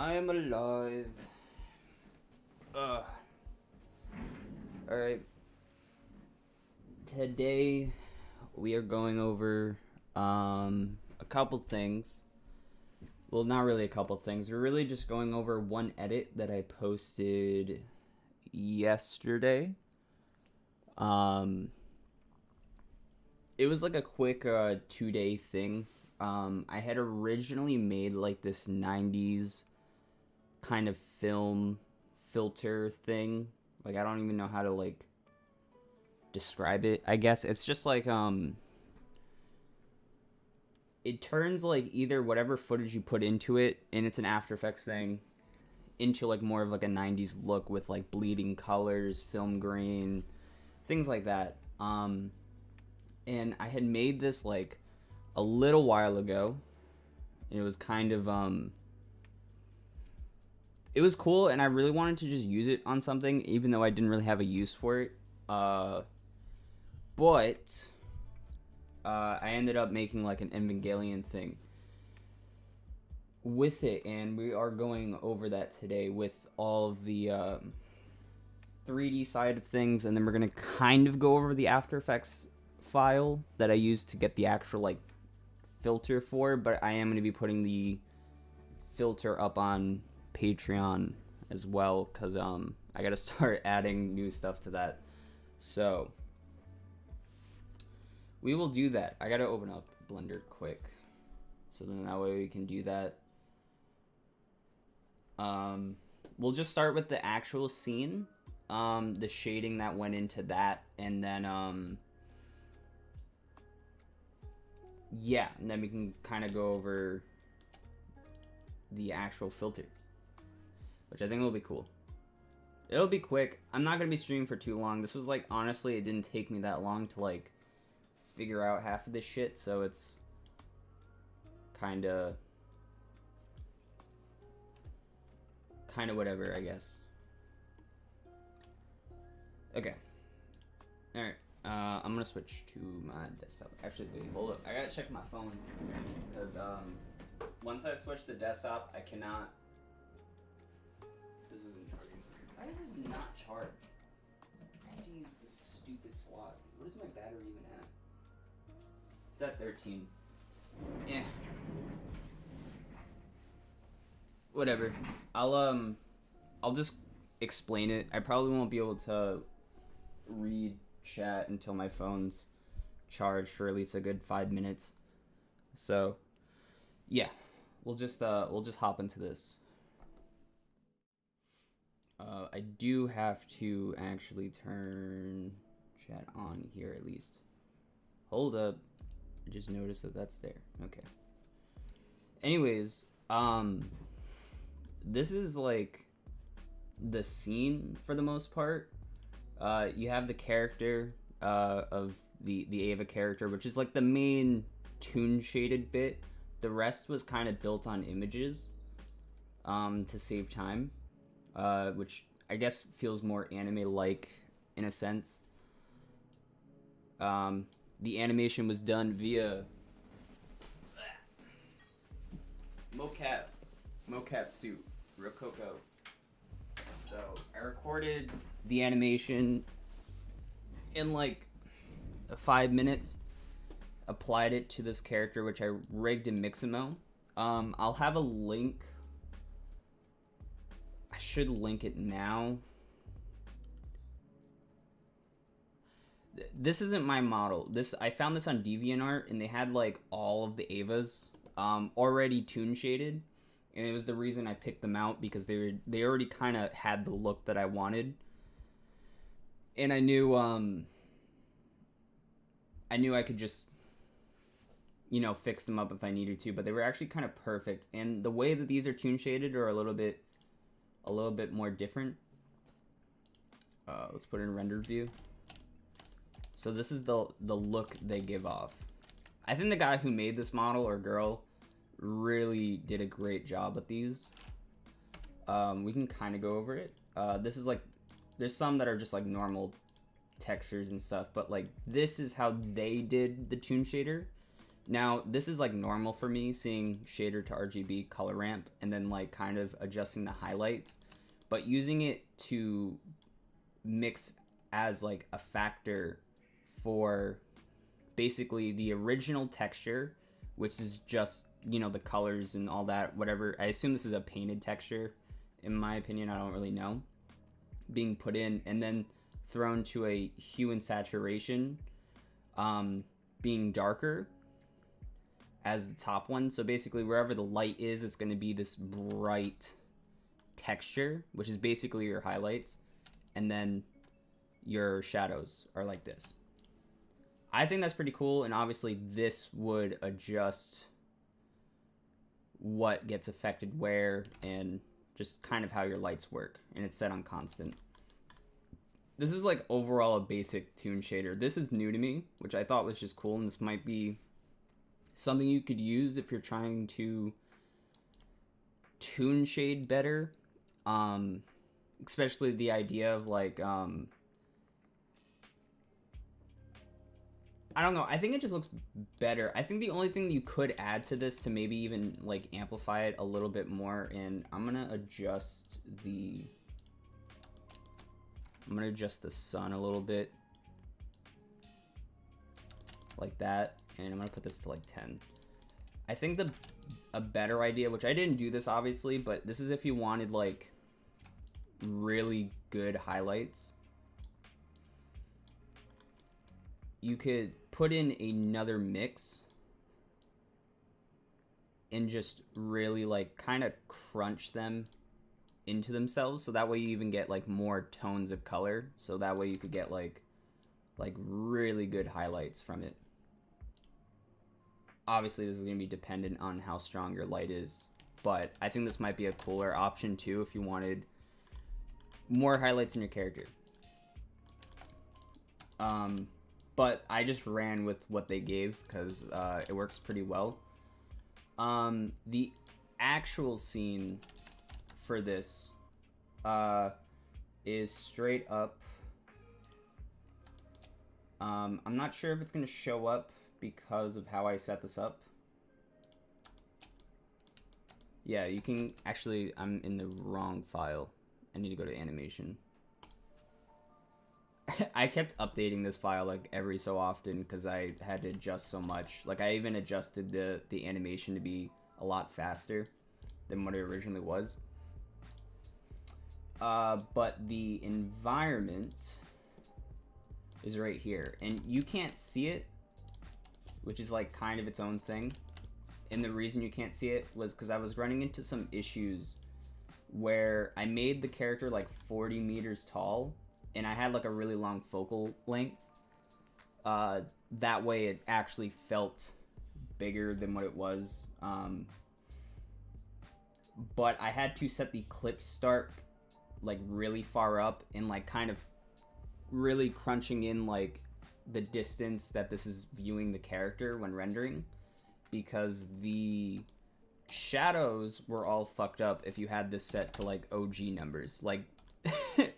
I am alive. Alright. Today we are going over a couple things. Well, not really a couple things. We're really just going over one edit that I posted yesterday. It was like a quick 2-day thing. I had originally made like this 90's kind of film filter thing. Like, I don't even know how to like describe it. I guess it's just like it turns like either whatever footage you put into it, and it's an After Effects thing, into like more of like a 90's look with like bleeding colors, film grain, things like that. And I had made this like a little while ago. It was kind of it was cool, and I really wanted to just use it on something, even though I didn't really have a use for it. But I ended up making like an Evangelion thing with it, and we are going over that today with all of the 3D side of things, and then we're gonna kind of go over the After Effects file that I used to get the actual like filter for. But I am gonna be putting the filter up on Patreon as well, because I gotta start adding new stuff to that. So we will do that. I gotta open up Blender quick, so then that way we can do that. We'll just start with the actual scene, the shading that went into that, and then yeah, and then we can kind of go over the actual filter, which I think will be cool. It'll be quick. I'm not gonna be streaming for too long. This was like, honestly, it didn't take me that long to like figure out half of this shit, so it's kind of whatever, I guess. Okay. Alright. I'm gonna switch to my desktop. Actually, wait, hold up. I gotta check my phone, because once I switch the desktop, I cannot. This isn't charging. Why is this not charged? I have to use this stupid slot. What is my battery even at? It's at 13. Yeah. Whatever. I'll just explain it. I probably won't be able to read chat until my phone's charged for at least a good 5 minutes. So, yeah. We'll just hop into this. I do have to actually turn chat on here at least. Hold up. I just noticed that that's there. Okay. Anyways, this is like the scene for the most part. You have the character of the Ava character, which is like the main toon shaded bit. The rest was kind of built on images to save time, which I guess feels more anime-like in a sense. The animation was done via mocap suit, Rococo. So I recorded the animation in like 5 minutes, applied it to this character, which I rigged in Mixamo. I'll have a link. I should link it now. This isn't my model. I found this on DeviantArt, and they had like all of the Avas already toon shaded, and it was the reason I picked them out, because they already kind of had the look that I wanted, and I knew I could just, you know, fix them up if I needed to, but they were actually kind of perfect. And the way that these are toon shaded are a little bit more different. Let's put it in rendered view. So this is the look they give off. I think the guy who made this model, or girl, really did a great job with these. We can kind of go over it. This is like, there's some that are just like normal textures and stuff, but like this is how they did the toon shader. Now, this is like normal for me, seeing shader to RGB color ramp and then like kind of adjusting the highlights, but using it to mix as like a factor for basically the original texture, which is just, you know, the colors and all that, whatever. I assume this is a painted texture, in my opinion, I don't really know, being put in and then thrown to a hue and saturation, being darker as the top one. So basically wherever the light is, it's going to be this bright texture, which is basically your highlights, and then your shadows are like this. I think that's pretty cool, and obviously this would adjust what gets affected where and just kind of how your lights work, and it's set on constant. This is like overall a basic toon shader. This is new to me, which I thought was just cool, and this might be something you could use if you're trying to toon shade better, especially the idea of like I don't know, I think it just looks better. I think the only thing you could add to this to maybe even like amplify it a little bit more, and I'm gonna adjust the sun a little bit like that, and I'm gonna put this to like 10. I think a better idea, which I didn't do this obviously, but this is if you wanted like really good highlights, you could put in another mix and just really like kind of crunch them into themselves, so that way you even get like more tones of color, so that way you could get like really good highlights from it. Obviously this is going to be dependent on how strong your light is, but I think this might be a cooler option too if you wanted more highlights in your character. But I just ran with what they gave because it works pretty well. The actual scene for this is straight up. I'm not sure if it's going to show up because of how I set this up. Yeah, you can actually, I'm in the wrong file. I need to go to animation. I kept updating this file like every so often because I had to adjust so much. Like I even adjusted the animation to be a lot faster than what it originally was. But the environment is right here, and you can't see it, which is like kind of its own thing. And the reason you can't see it was because I was running into some issues where I made the character like 40 meters tall, and I had like a really long focal length. That way it actually felt bigger than what it was. But I had to set the clip start like really far up and like kind of really crunching in like the distance that this is viewing the character when rendering, because the shadows were all fucked up if you had this set to like OG numbers. Like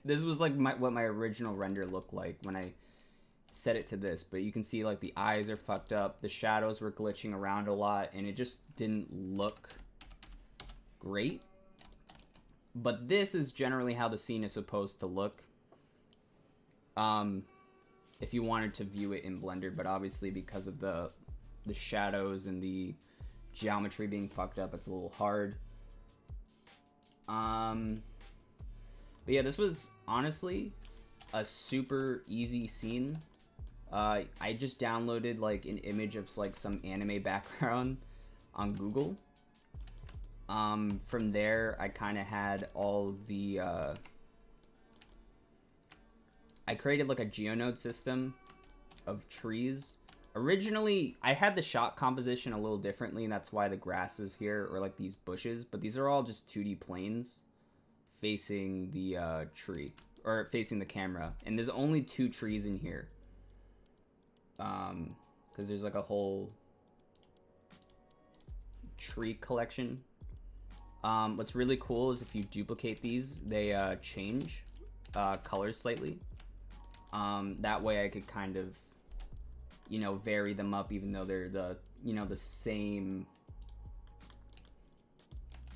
this was like what my original render looked like when I set it to this, but you can see like the eyes are fucked up, the shadows were glitching around a lot, and it just didn't look great. But this is generally how the scene is supposed to look if you wanted to view it in Blender, but obviously because of the shadows and the geometry being fucked up, it's a little hard. But yeah, this was honestly a super easy scene. I just downloaded like an image of like some anime background on Google. From there, I kind of had all the I created like a geonode system of trees. Originally, I had the shot composition a little differently, and that's why the grass is here, or like these bushes, but these are all just 2D planes facing the tree, or facing the camera, and there's only 2 trees in here, because there's like a whole tree collection. What's really cool is if you duplicate these, they change colors slightly. That way I could kind of vary them up even though they're the same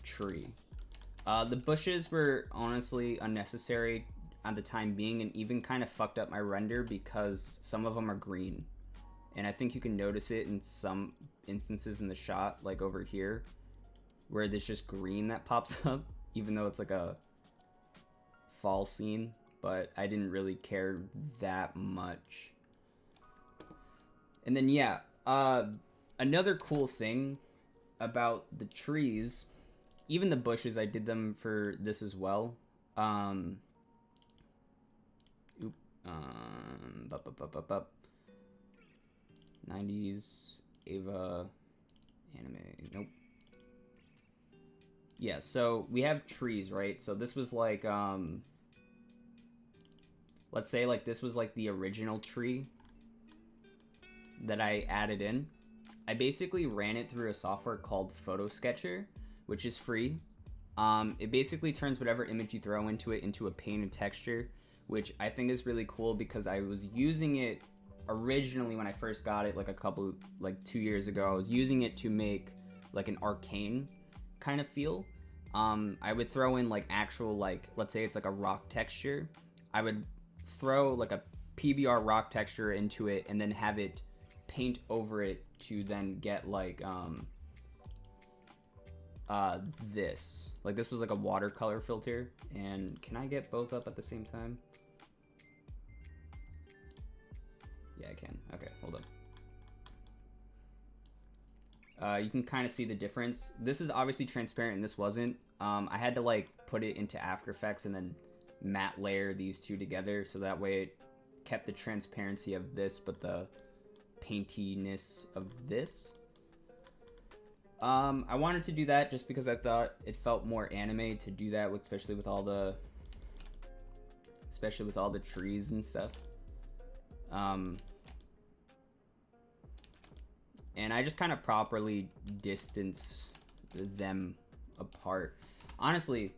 tree. The bushes were honestly unnecessary at the time being, and even kind of fucked up my render because some of them are green. And I think you can notice it in some instances in the shot, like over here, where there's just green that pops up, even though it's like a fall scene. But I didn't really care that much. And then, yeah, another cool thing about the trees, even the bushes, I did them for this as well. 90's Ava anime. Nope. Yeah, so we have trees, right? So this was like, let's say like this was like the original tree that I added in. I basically ran it through a software called Photo Sketcher, which is free. It basically turns whatever image you throw into it into a painted texture, which I think is really cool because I was using it originally when I first got it, like 2 years ago. I was using it to make like an arcane kind of feel. I would throw in like actual, like, let's say it's like a rock texture. I would throw like a PBR rock texture into it and then have it paint over it to then get like this. Like this was like a watercolor filter. And can I get both up at the same time? Yeah, I can. Okay, hold up. You can kind of see the difference. This is obviously transparent and this wasn't. I had to like put it into After Effects and then matte layer these two together so that way it kept the transparency of this but the paintiness of this. I wanted to do that just because I thought it felt more anime to do that, especially with all the trees and stuff. And I just kind of properly distance them apart. Honestly,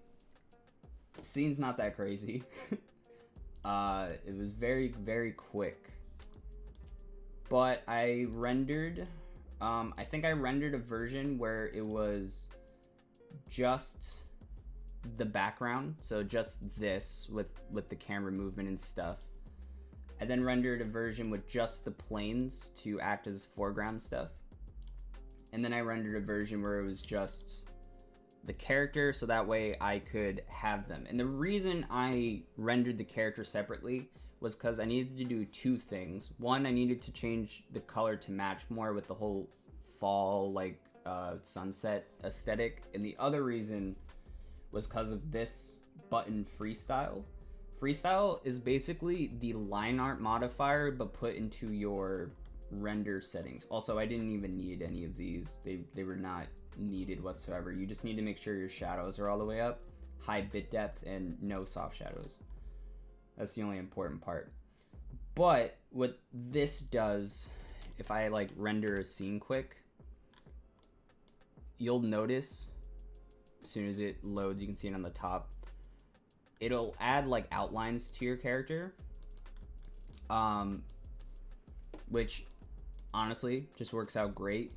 scene's not that crazy. It was very, very quick. But I rendered, I think I rendered a version where it was just the background, so just this with the camera movement and stuff. I then rendered a version with just the planes to act as foreground stuff. And then I rendered a version where it was just the character, so that way I could have them. And the reason I rendered the character separately was because I needed to do two things. One, I needed to change the color to match more with the whole fall, like sunset aesthetic. And the other reason was because of this button freestyle. Freestyle is basically the line art modifier, but put into your render settings. Also, I didn't even need any of these. They were not needed whatsoever. You just need to make sure your shadows are all the way up, high bit depth, and no soft shadows. That's the only important part. But what this does, if I like render a scene quick, you'll notice as soon as it loads, you can see it on the top. It'll add like outlines to your character, which honestly just works out great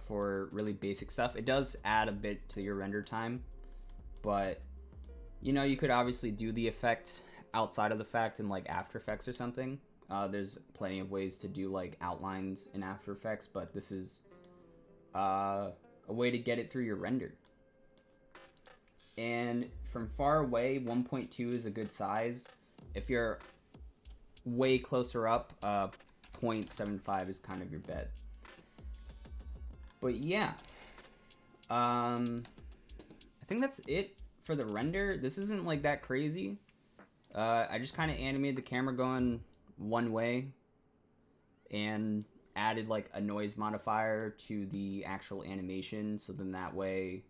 for really basic stuff. It does add a bit to your render time, but you could obviously do the effect outside of the fact in like After Effects or something. There's plenty of ways to do like outlines in After Effects, but this is a way to get it through your render. And from far away, 1.2 is a good size. If you're way closer up, 0.75 is kind of your bet. But yeah, I think that's it for the render. This isn't like that crazy. I just kind of animated the camera going one way and added like a noise modifier to the actual animation, so then that way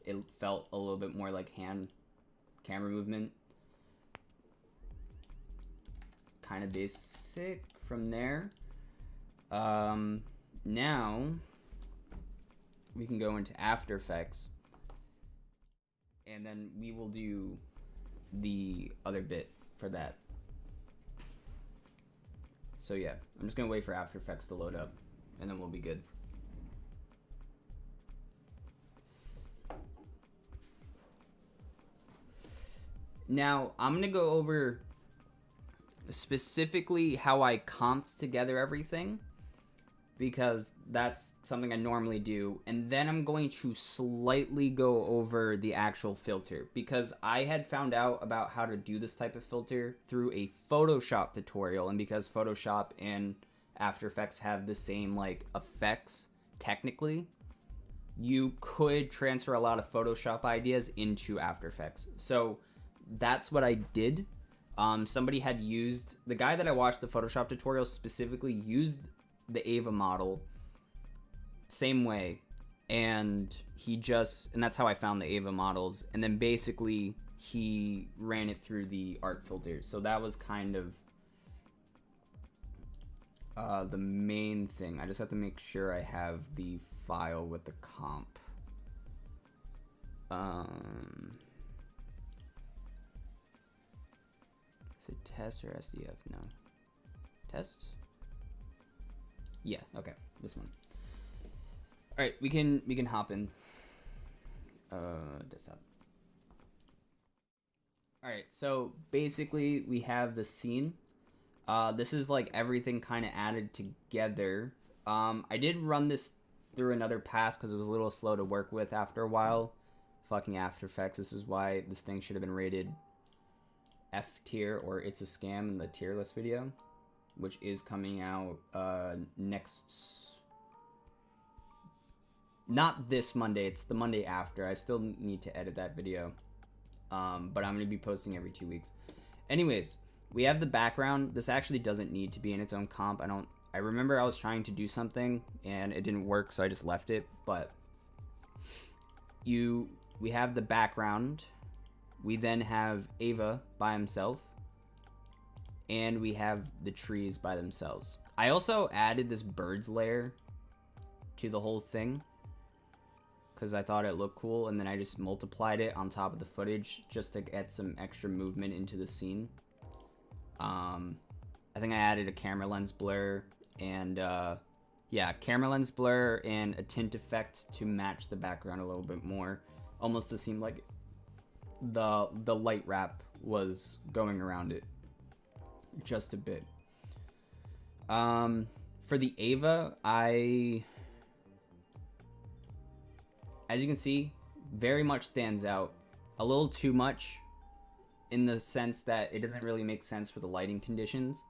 it felt a little bit more like hand camera movement. Kind of basic from there. Now we can go into After Effects and then we will do the other bit for that. So yeah, I'm just gonna wait for After Effects to load up, and then we'll be good. Now, I'm gonna go over specifically how I comped together everything, because that's something I normally do, and then I'm going to slightly go over the actual filter, because I had found out about how to do this type of filter through a Photoshop tutorial, and because Photoshop and After Effects have the same like effects technically, you could transfer a lot of Photoshop ideas into After Effects. So that's what I did. Somebody had used, the guy that I watched the Photoshop tutorial specifically used the Ava model same way, and that's how I found the Ava models, and then basically he ran it through the art filter. So that was kind of the main thing. I just have to make sure I have the file with the comp. Is it test or SDF? No. Test? Yeah, okay. This one. Alright, we can hop in. Desktop. Alright, so basically we have the scene. This is like everything kind of added together. I did run this through another pass because it was a little slow to work with after a while. Fucking After Effects. This is why this thing should have been rated F tier, or it's a scam in the tier list video, which is coming out not this Monday, it's the Monday after. I still need to edit that video, but I'm going to be posting every 2 weeks. Anyways, we have the background. This actually doesn't need to be in its own comp. I remember I was trying to do something and it didn't work, so I just left it. But we have the background. We then have Ava by himself, and we have the trees by themselves. I also added this birds layer to the whole thing because I thought it looked cool, and then I just multiplied it on top of the footage just to get some extra movement into the scene. I think I added a camera lens blur and camera lens blur and a tint effect to match the background a little bit more, almost to seem like the light wrap was going around it just a bit. For the Ava, as you can see, very much stands out. A little too much in the sense that it doesn't really make sense for the lighting conditions.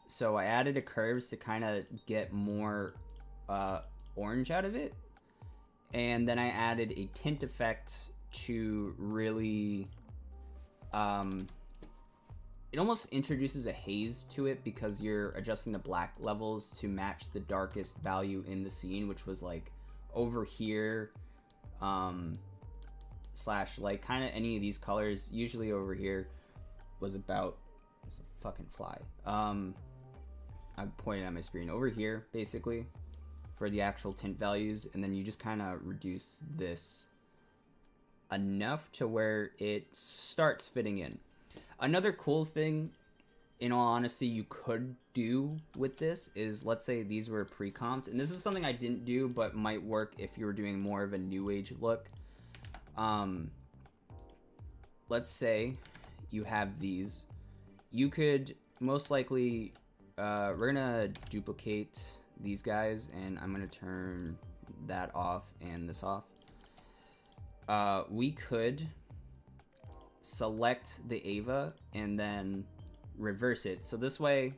So I added a curves to kind of get more orange out of it. And then I added a tint effect to really it almost introduces a haze to it because you're adjusting the black levels to match the darkest value in the scene, which was like over here slash like kind of any of these colors. Usually over here was about, there's a fucking fly. I'm pointing at my screen over here basically for the actual tint values, and then you just kind of reduce this enough to where it starts fitting in. Another cool thing, in all honesty, you could do with this is, let's say these were pre-comped, and this is something I didn't do but might work if you were doing more of a new age look. Let's say you have these. You could most likely, we're gonna duplicate these guys, and I'm gonna turn that off and this off. We could select the Ava and then reverse it. So this way,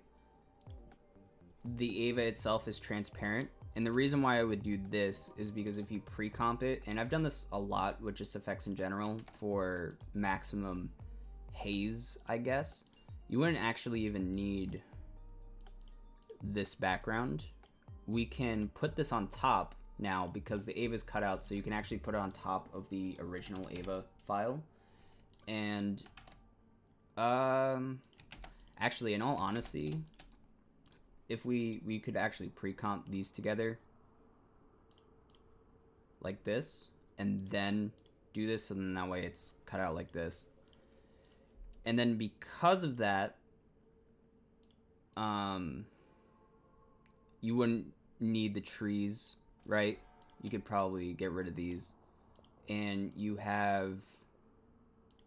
the Ava itself is transparent. And the reason why I would do this is because if you pre-comp it, and I've done this a lot with just effects in general for maximum haze, I guess, you wouldn't actually even need this background. We can put this on top now because the Ava is cut out, so you can actually put it on top of the original Ava file. And actually, in all honesty, if we could actually pre-comp these together like this, and then do this, so then that way it's cut out like this. And then because of that, um, you wouldn't need the trees, right? You could probably get rid of these. And you have...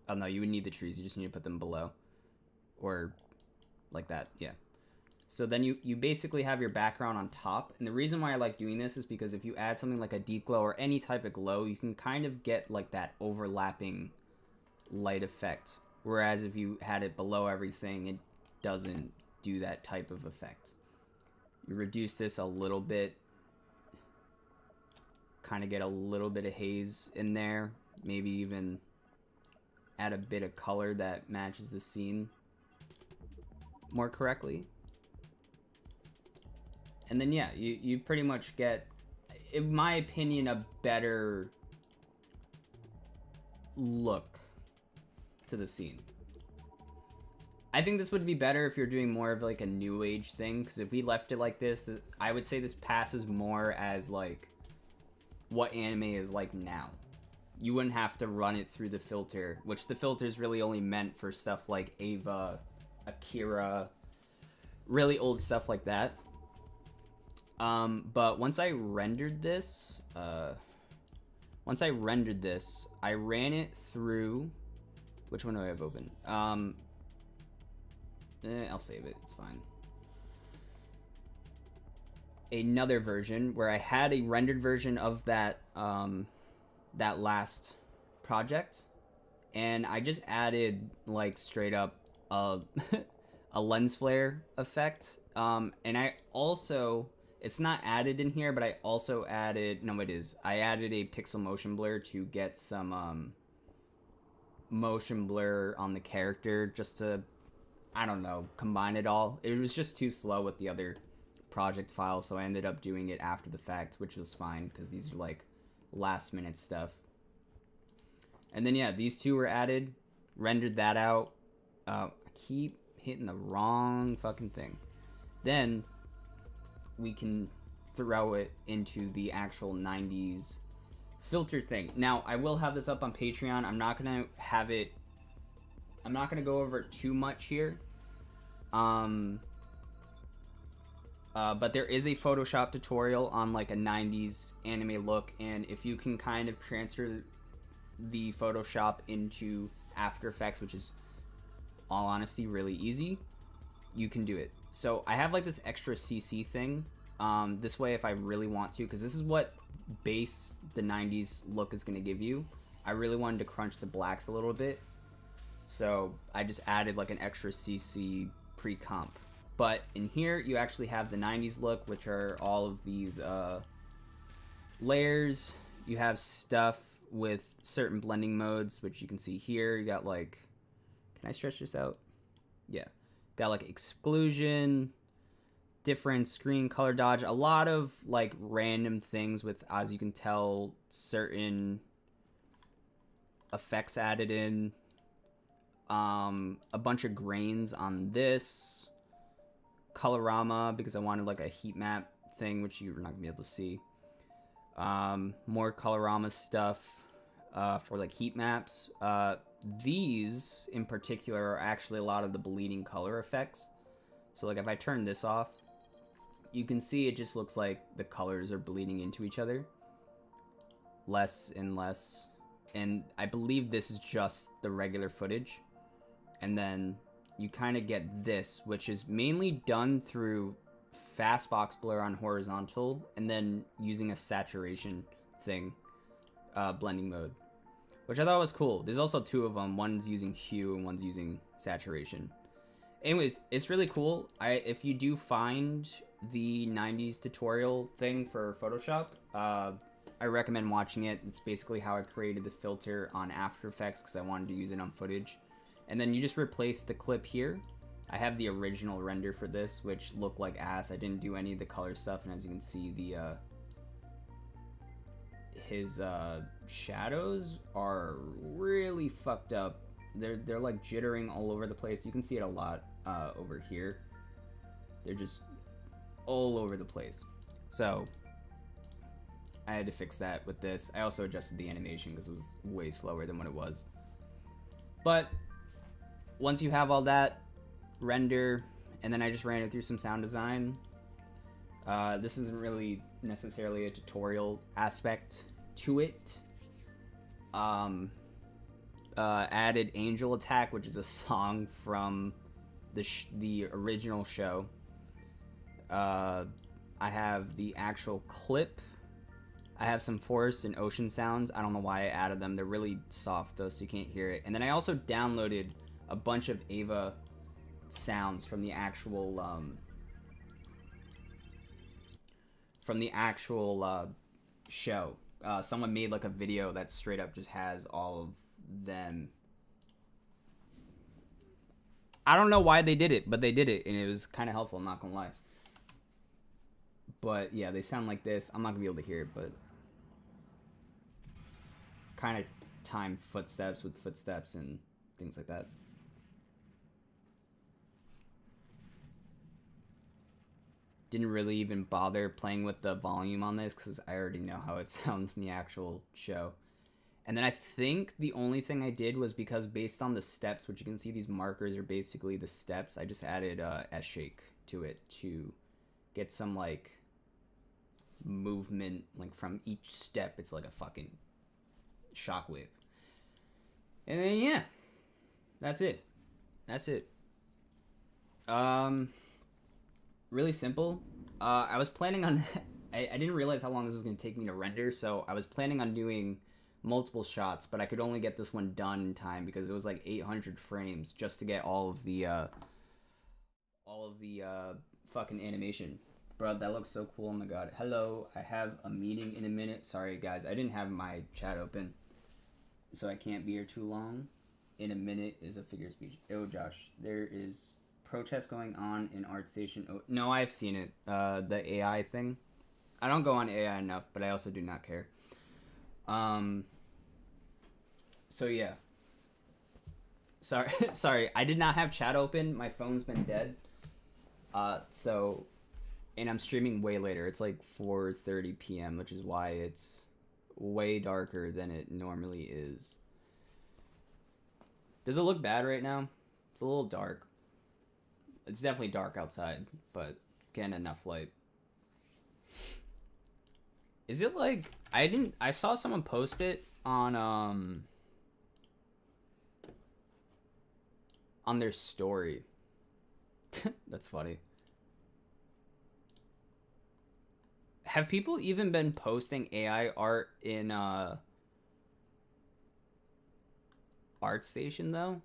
Oh, no, you would need the trees. You just need to put them below. Or like that, yeah. So then you basically have your background on top. And the reason why I like doing this is because if you add something like a deep glow or any type of glow, you can kind of get like that overlapping light effect. Whereas if you had it below everything, it doesn't do that type of effect. You reduce this a little bit. Kind of get a little bit of haze in there. Maybe even add a bit of color that matches the scene more correctly. And then, yeah, you pretty much get, in my opinion, a better look to the scene. I think this would be better if you're doing more of like a new age thing, because if we left it like this, I would say this passes more as like what anime is like now. You wouldn't have to run it through the filter, which the filter is really only meant for stuff like Ava, Akira, really old stuff like that. But once I rendered this, I ran it through, which one do I have open? I'll save it, it's fine. Another version where I had a rendered version of that, that last project, and I just added like straight up a lens flare effect, and I also, it's not added in here, but I also added, no it is, I added a pixel motion blur to get some motion blur on the character, just to, I don't know, combine it all. It was just too slow with the other project file, so I ended up doing it after the fact, which was fine because these are like last minute stuff. And then yeah, these two were added, rendered that out. I keep hitting the wrong fucking thing. Then we can throw it into the actual 90s filter thing. Now, I will have this up on Patreon. I'm not gonna go over it too much here. But there is a Photoshop tutorial on like a 90s anime look, and if you can kind of transfer the Photoshop into After Effects, which is, all honesty, really easy, you can do it. So I have like this extra CC thing. This way, if I really want to, because this is what base the 90s look is going to give you, I really wanted to crunch the blacks a little bit. So I just added like an extra CC pre-comp. But in here, you actually have the 90s look, which are all of these layers. You have stuff with certain blending modes, which you can see here. You got like, can I stretch this out? Yeah. Got like exclusion, different screen color dodge, a lot of like random things with, as you can tell, certain effects added in. A bunch of grains on this. Colorama, because I wanted like a heat map thing, which you're not gonna be able to see. More Colorama stuff for like heat maps. These in particular are actually a lot of the bleeding color effects. So like if I turn this off, you can see it just looks like the colors are bleeding into each other. Less and less. And I believe this is just the regular footage. And then you kind of get this, which is mainly done through fastbox blur on horizontal, and then using a saturation thing, blending mode, which I thought was cool. There's also two of them. One's using hue and one's using saturation. Anyways, it's really cool. If you do find the 90s tutorial thing for Photoshop, I recommend watching it. It's basically how I created the filter on After Effects because I wanted to use it on footage. And then you just replace the clip here. I have the original render for this, which looked like ass. I didn't do any of the color stuff, and as you can see, the his shadows are really fucked up. They're like jittering all over the place. You can see it a lot over here. They're just all over the place. So I had to fix that with this. I also adjusted the animation because it was way slower than what it was. But once you have all that, render, and then I just ran it through some sound design. This isn't really necessarily a tutorial aspect to it. Added Angel Attack, which is a song from the original show. I have the actual clip. I have some forest and ocean sounds. I don't know why I added them. They're really soft though, so you can't hear it. And then I also downloaded a bunch of Ava sounds from the actual show. Someone made like a video that straight up just has all of them. I don't know why they did it, but they did it, and it was kind of helpful, I'm not gonna lie. But yeah, they sound like this. I'm not gonna be able to hear it, but kind of time footsteps with footsteps and things like that. Didn't really even bother playing with the volume on this because I already know how it sounds in the actual show. And then I think the only thing I did was because based on the steps, which you can see these markers are basically the steps, I just added S-Shake to it to get some like movement, like from each step. It's like a fucking shockwave. And then yeah, that's it. Really simple. I was planning on I didn't realize how long this was going to take me to render, so I was planning on doing multiple shots, but I could only get this one done in time because it was like 800 frames just to get all of the fucking animation. Bro, that looks so cool. Oh my god. Hello, I have a meeting in a minute. Sorry guys, I didn't have my chat open, so I can't be here too long. In a minute is a figure of speech. Oh Josh, there is protest going on in ArtStation. Oh, no, I've seen it. The AI thing. I don't go on AI enough, but I also do not care. So yeah. Sorry, I did not have chat open. My phone's been dead. And I'm streaming way later. It's like 4:30 p.m., which is why it's way darker than it normally is. Does it look bad right now? It's a little dark. It's definitely dark outside, but getting enough light. Is it like I saw someone post it on their story. That's funny. Have people even been posting AI art in ArtStation though?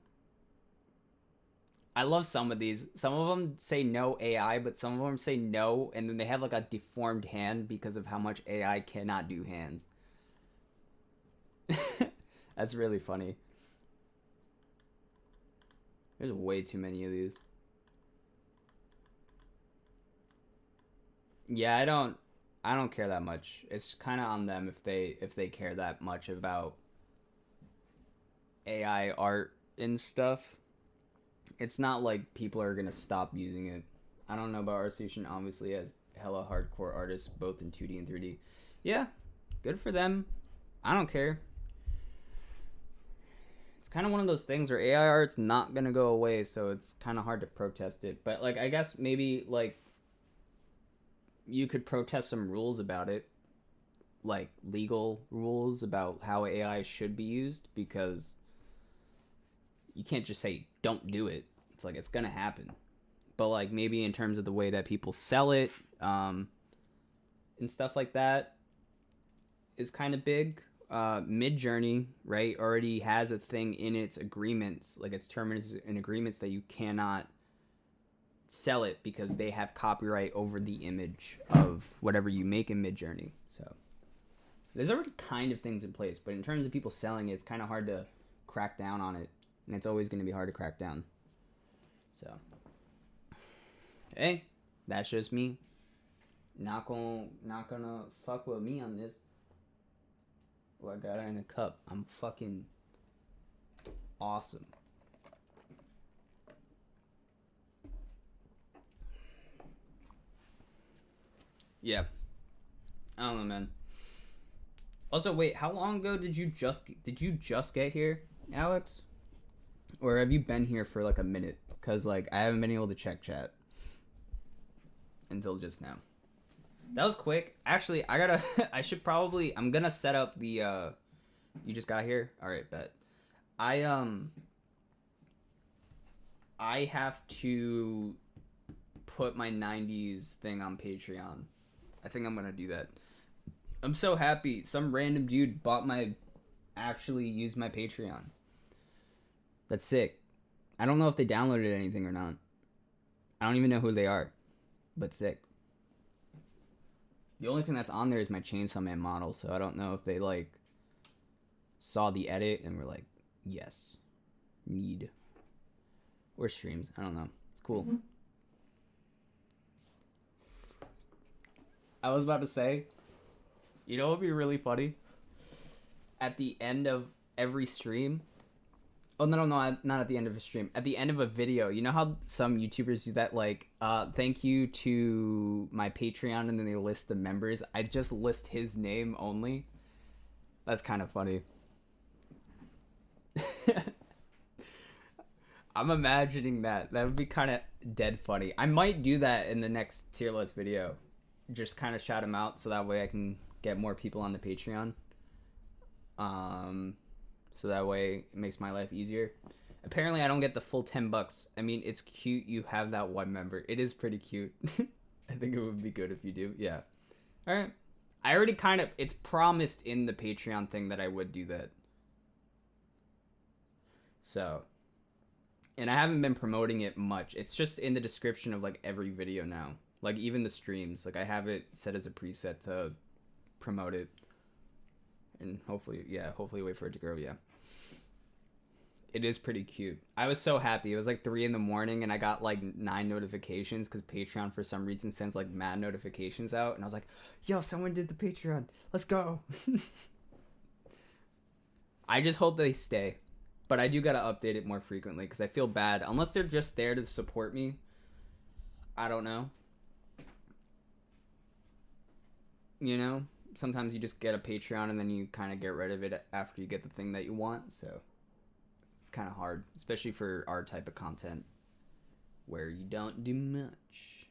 I love some of these. Some of them say no AI, but some of them say no, and then they have like a deformed hand because of how much AI cannot do hands. That's really funny. There's way too many of these. Yeah, I don't care that much. It's kind of on them if they care that much about AI art and stuff. It's not like people are gonna stop using it. I don't know about ArtStation. Obviously, as hella hardcore artists, both in 2D and 3D. Yeah, good for them. I don't care. It's kind of one of those things where AI art's not gonna go away, so it's kind of hard to protest it. But like, I guess maybe like you could protest some rules about it, like legal rules about how AI should be used, because you can't just say don't do it. It's like it's gonna happen. But like maybe in terms of the way that people sell it and stuff like that is kind of big. Midjourney, right, already has a thing in its agreements, like its terms and agreements, that you cannot sell it because they have copyright over the image of whatever you make in Midjourney. So there's already kind of things in place, but in terms of people selling it, it's kind of hard to crack down on it, and it's always going to be hard to crack down. So hey, that's just me. Not gonna fuck with me on this. Oh, I got it in a cup. I'm fucking awesome. Yeah. I don't know, man. Also, wait, how long ago did you just get here, Alex? Or have you been here for like a minute? Because like I haven't been able to check chat. until just now. That was quick. Actually, I'm gonna set up the, you just got here? Alright, bet. I have to put my 90s thing on Patreon. I think I'm gonna do that. I'm so happy. Some random dude actually used my Patreon. That's sick. I don't know if they downloaded anything or not. I don't even know who they are. But sick. The only thing that's on there is my Chainsaw Man model, so I don't know if they, like, saw the edit and were like, yes. Need. Or streams. I don't know. It's cool. I was about to say, you know what would be really funny? At the end of every stream... Oh, no, not at the end of a stream. At the end of a video. You know how some YouTubers do that? Like, thank you to my Patreon, and then they list the members. I just list his name only. That's kind of funny. I'm imagining that. That would be kind of dead funny. I might do that in the next tier list video. Just kind of shout him out so that way I can get more people on the Patreon. So that way it makes my life easier. Apparently I don't get the full $10. I mean, it's cute you have that one member. It is pretty cute. I think it would be good if you do. Yeah. All right. I already it's promised in the Patreon thing that I would do that. So, and I haven't been promoting it much. It's just in the description of, like, every video now. Like, even the streams. Like, I have it set as a preset to promote it. And hopefully wait for it to grow, yeah. It is pretty cute. I was so happy. It was like 3 a.m. and I got like 9 notifications because Patreon for some reason sends like mad notifications out. And I was like, yo, someone did the Patreon. Let's go. I just hope they stay. But I do gotta update it more frequently because I feel bad. Unless they're just there to support me. I don't know. You know? Sometimes you just get a Patreon and then you kind of get rid of it after you get the thing that you want. So it's kind of hard, especially for our type of content where you don't do much.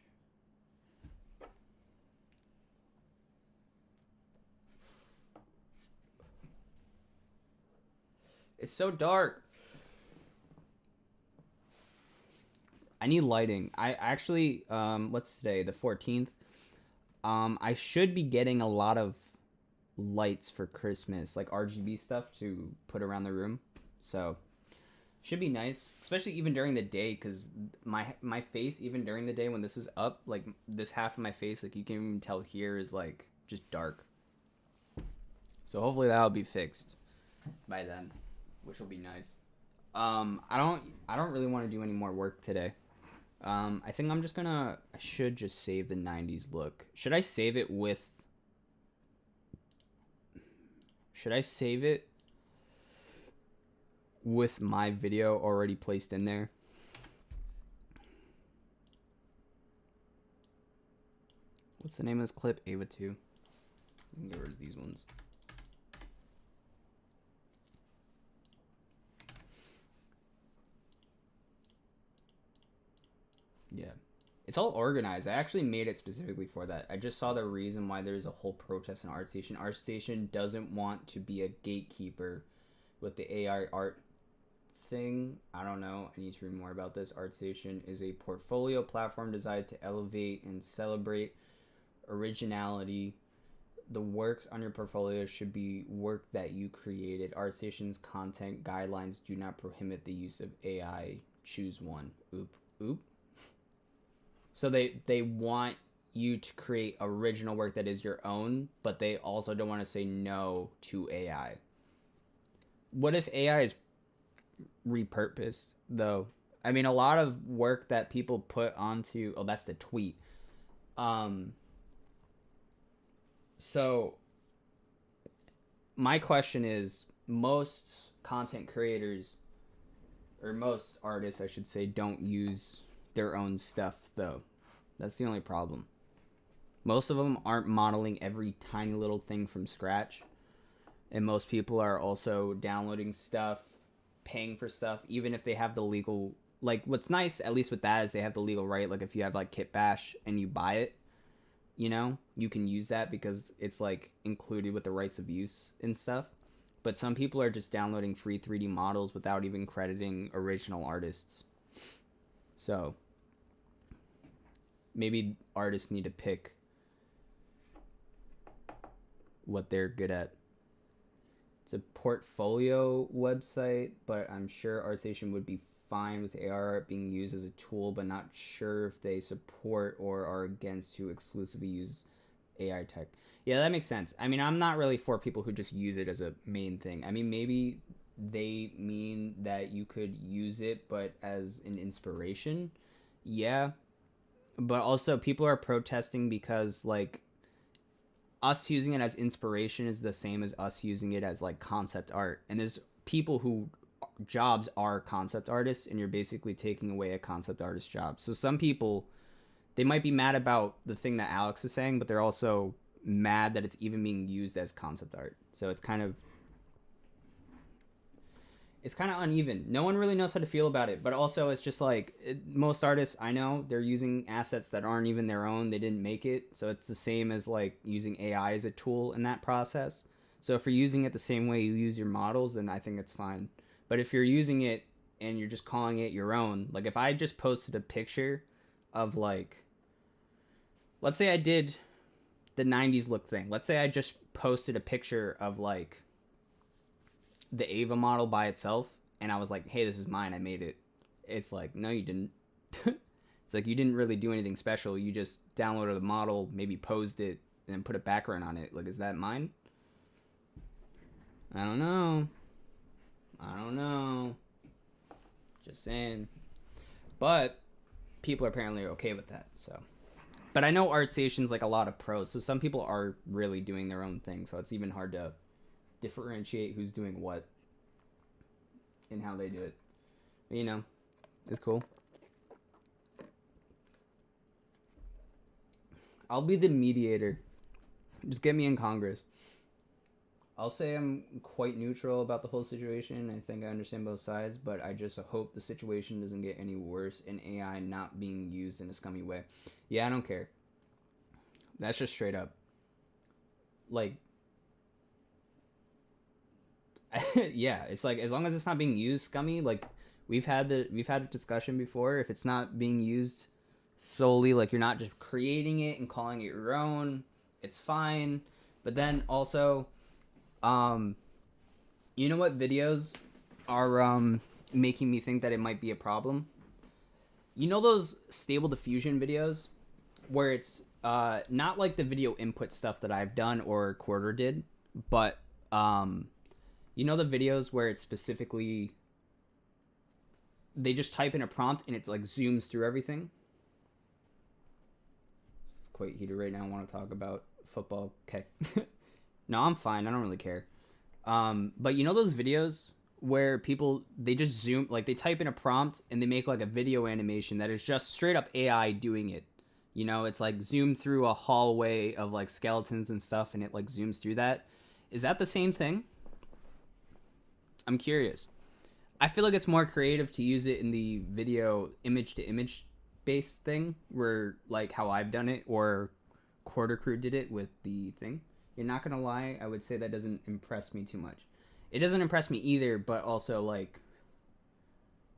It's so dark. I need lighting. I actually, what's today? The 14th. I should be getting a lot of lights for Christmas, like RGB stuff to put around the room. So, should be nice, especially even during the day, because my face, even during the day when this is up, like this half of my face, like you can even tell here is like just dark. So hopefully that'll be fixed by then, which will be nice. I don't really want to do any more work today. I think I should just save the 90s look. Should I save it with my video already placed in there? What's the name of this clip? Ava 2. You can get rid of these ones. Yeah. It's all organized. I actually made it specifically for that. I just saw the reason why there's a whole protest in ArtStation. ArtStation doesn't want to be a gatekeeper with the AI art thing. I don't know. I need to read more about this. ArtStation is a portfolio platform designed to elevate and celebrate originality. The works on your portfolio should be work that you created. ArtStation's content guidelines do not prohibit the use of AI. Choose one. Oop. So they want you to create original work that is your own, but they also don't want to say no to AI. What if AI is repurposed, though? I mean, a lot of work that people put onto... Oh, that's the tweet. So, my question is, most content creators, or most artists, I should say, don't use their own stuff, though. That's the only problem. Most of them aren't modeling every tiny little thing from scratch. And most people are also downloading stuff, paying for stuff, even if they have the legal like what's nice at least with that is they have the legal right. Like if you have like Kit Bash and you buy it, you know, you can use that because it's like included with the rights of use and stuff. But some people are just downloading free 3D models without even crediting original artists. So maybe artists need to pick what they're good at. It's a portfolio website, but I'm sure ArtStation would be fine with AR art being used as a tool, but not sure if they support or are against who exclusively use AI tech. Yeah, that makes sense. I mean, I'm not really for people who just use it as a main thing. I mean, maybe they mean that you could use it, but as an inspiration. Yeah. But also, people are protesting because, like, us using it as inspiration is the same as us using it as, like, concept art. And there's people who jobs are concept artists, and you're basically taking away a concept artist job. So some people, they might be mad about the thing that Alex is saying, but they're also mad that it's even being used as concept art. So it's kind of uneven. No one really knows how to feel about it, but also it's just like most artists I know, they're using assets that aren't even their own. They didn't make it. So it's the same as like using AI as a tool in that process. So if you're using it the same way you use your models, then I think it's fine. But if you're using it and you're just calling it your own, like if I just posted a picture of like, let's say I did the 90s look thing. Let's say I just posted a picture of like the Ava model by itself and I was like, hey, this is mine, I made it. It's like, no, you didn't. It's like you didn't really do anything special. You just downloaded the model, maybe posed it, and then put a background on it. Like, is that mine? I don't know. Just saying. But people are apparently okay with that, so. But I know ArtStation's like a lot of pros, so some people are really doing their own thing, so it's even hard to differentiate who's doing what and how they do it. But, you know, it's cool. I'll be the mediator. Just get me in Congress. I'll say I'm quite neutral about the whole situation. I think I understand both sides, but I just hope the situation doesn't get any worse in AI not being used in a scummy way. Yeah, I don't care. That's just straight up. Like, yeah, it's like as long as it's not being used scummy, like we've had a discussion before. If it's not being used solely, like you're not just creating it and calling it your own, it's fine. But then also, you know what videos are making me think that it might be a problem? You know those stable diffusion videos where it's not like the video input stuff that I've done or Quarter did, but you know the videos where it's specifically they just type in a prompt and it's like zooms through everything. It's quite heated right now. I want to talk about football. Okay. No, I'm fine. I don't really care. But you know those videos where people, they just zoom, like they type in a prompt and they make like a video animation that is just straight up AI doing it. You know, it's like zoomed through a hallway of like skeletons and stuff and it like zooms through that. Is that the same thing? I'm curious. I feel like it's more creative to use it in the video image to image based thing where like how I've done it or Quarter Crew did it with the thing. You're not gonna lie, I would say that doesn't impress me too much. It doesn't impress me either, but also like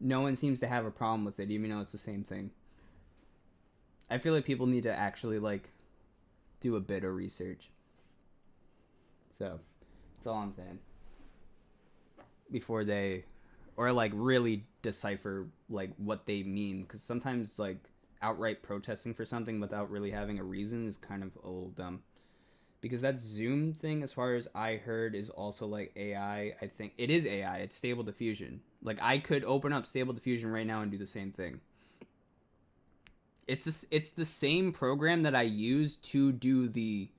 no one seems to have a problem with it, even though it's the same thing. I feel like people need to actually like do a bit of research. So that's all I'm saying. Before they, or like really decipher like what they mean, because sometimes like outright protesting for something without really having a reason is kind of a little dumb. Because that Zoom thing, as far as I heard, is also like AI. I think it is AI. It's Stable Diffusion. Like I could open up Stable Diffusion right now and do the same thing. It's the same program that I use to do the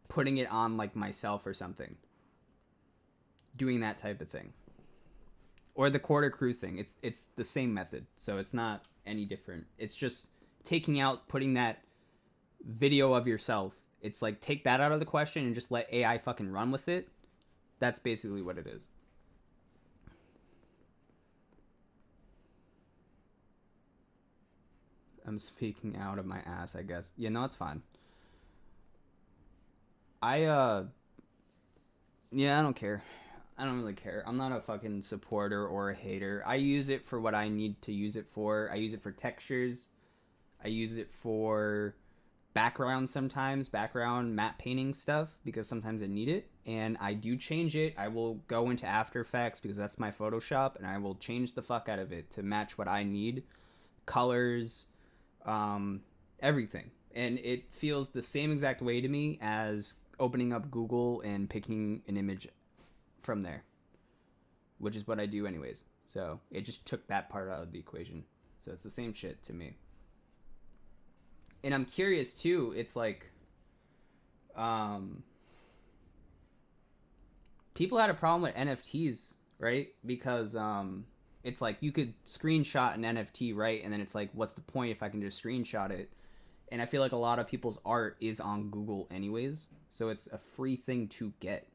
putting it on like myself or something. Doing that type of thing. Or the Quarter Crew thing. It's the same method. So it's not any different. It's just taking out, putting that video of yourself. It's like take that out of the question and just let AI fucking run with it. That's basically what it is. I'm speaking out of my ass, I guess. Yeah, no, it's fine. I yeah, I don't care. I don't really care. I'm not a fucking supporter or a hater. I use it for what I need to use it for. I use it for textures. I use it for background sometimes, background matte painting stuff because sometimes I need it. And I do change it. I will go into After Effects because that's my Photoshop and I will change the fuck out of it to match what I need. Colors, everything. And it feels the same exact way to me as opening up Google and picking an image from there, which is what I do anyways. So it just took that part out of the equation. So it's the same shit to me. And I'm curious too. It's like, people had a problem with NFTs, right? Because it's like you could screenshot an NFT, right? And then it's like, what's the point if I can just screenshot it? And I feel like a lot of people's art is on Google anyways, so it's a free thing to get.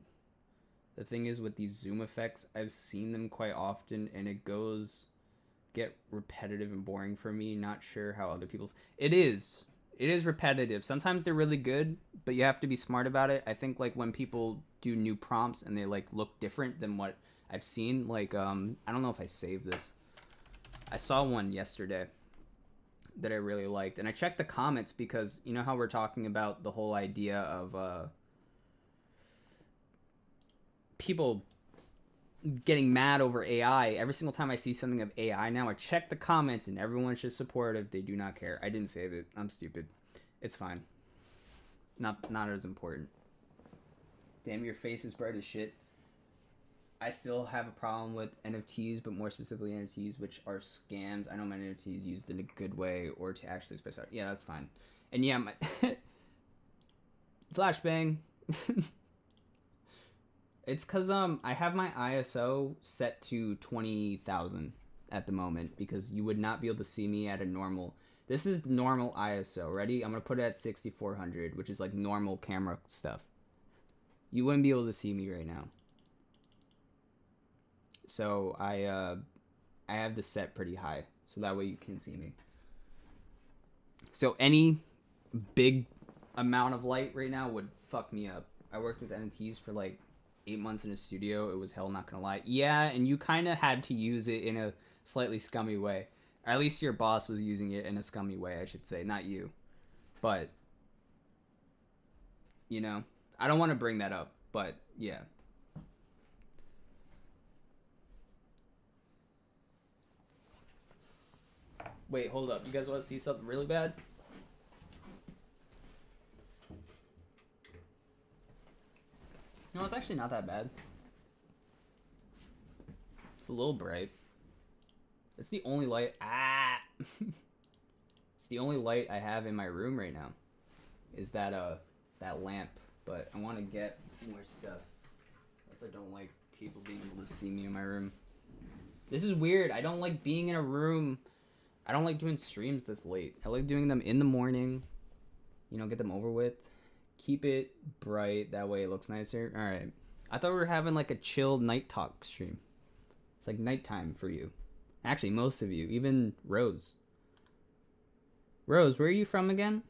The thing is with these zoom effects, I've seen them quite often, and it get repetitive and boring for me. Not sure how other people. It is repetitive. Sometimes they're really good, but you have to be smart about it. I think like when people do new prompts and they like look different than what I've seen, like I don't know if I saved this. I saw one yesterday that I really liked, and I checked the comments because you know how we're talking about the whole idea of people getting mad over AI. Every single time I see something of AI now, I check the comments and everyone's just supportive. They do not care. I didn't save it. I'm stupid. It's fine. Not as important. Damn, your face is bright as shit. I still have a problem with NFTs, but more specifically NFTs, which are scams. I know my NFTs used in a good way or to actually spice out. Yeah, that's fine. And yeah, my flashbang. It's because I have my ISO set to 20,000 at the moment because you would not be able to see me at a normal. This is normal ISO. Ready? I'm gonna put it at 6400, which is like normal camera stuff. You wouldn't be able to see me right now. So I have this set pretty high, so that way you can see me. So any big amount of light right now would fuck me up. I worked with NFTs for like 8 months in a studio. It was hell, not gonna lie. Yeah, and you kind of had to use it in a slightly scummy way. Or at least your boss was using it in a scummy way, I should say, not you. But you know, I don't want to bring that up, but yeah. Wait, hold up. You guys want to see something really bad? No, it's actually not that bad. It's a little bright. It's the only light. It's the only light I have in my room right now. Is that that lamp? But I want to get more stuff. Unless I don't like people being able to see me in my room. This is weird. I don't like being in a room. I don't like doing streams this late. I like doing them in the morning. You know, get them over with. Keep it bright. That way it looks nicer. Alright. I thought we were having like a chill night talk stream. It's like nighttime for you. Actually, most of you. Even Rose. Rose, where are you from again?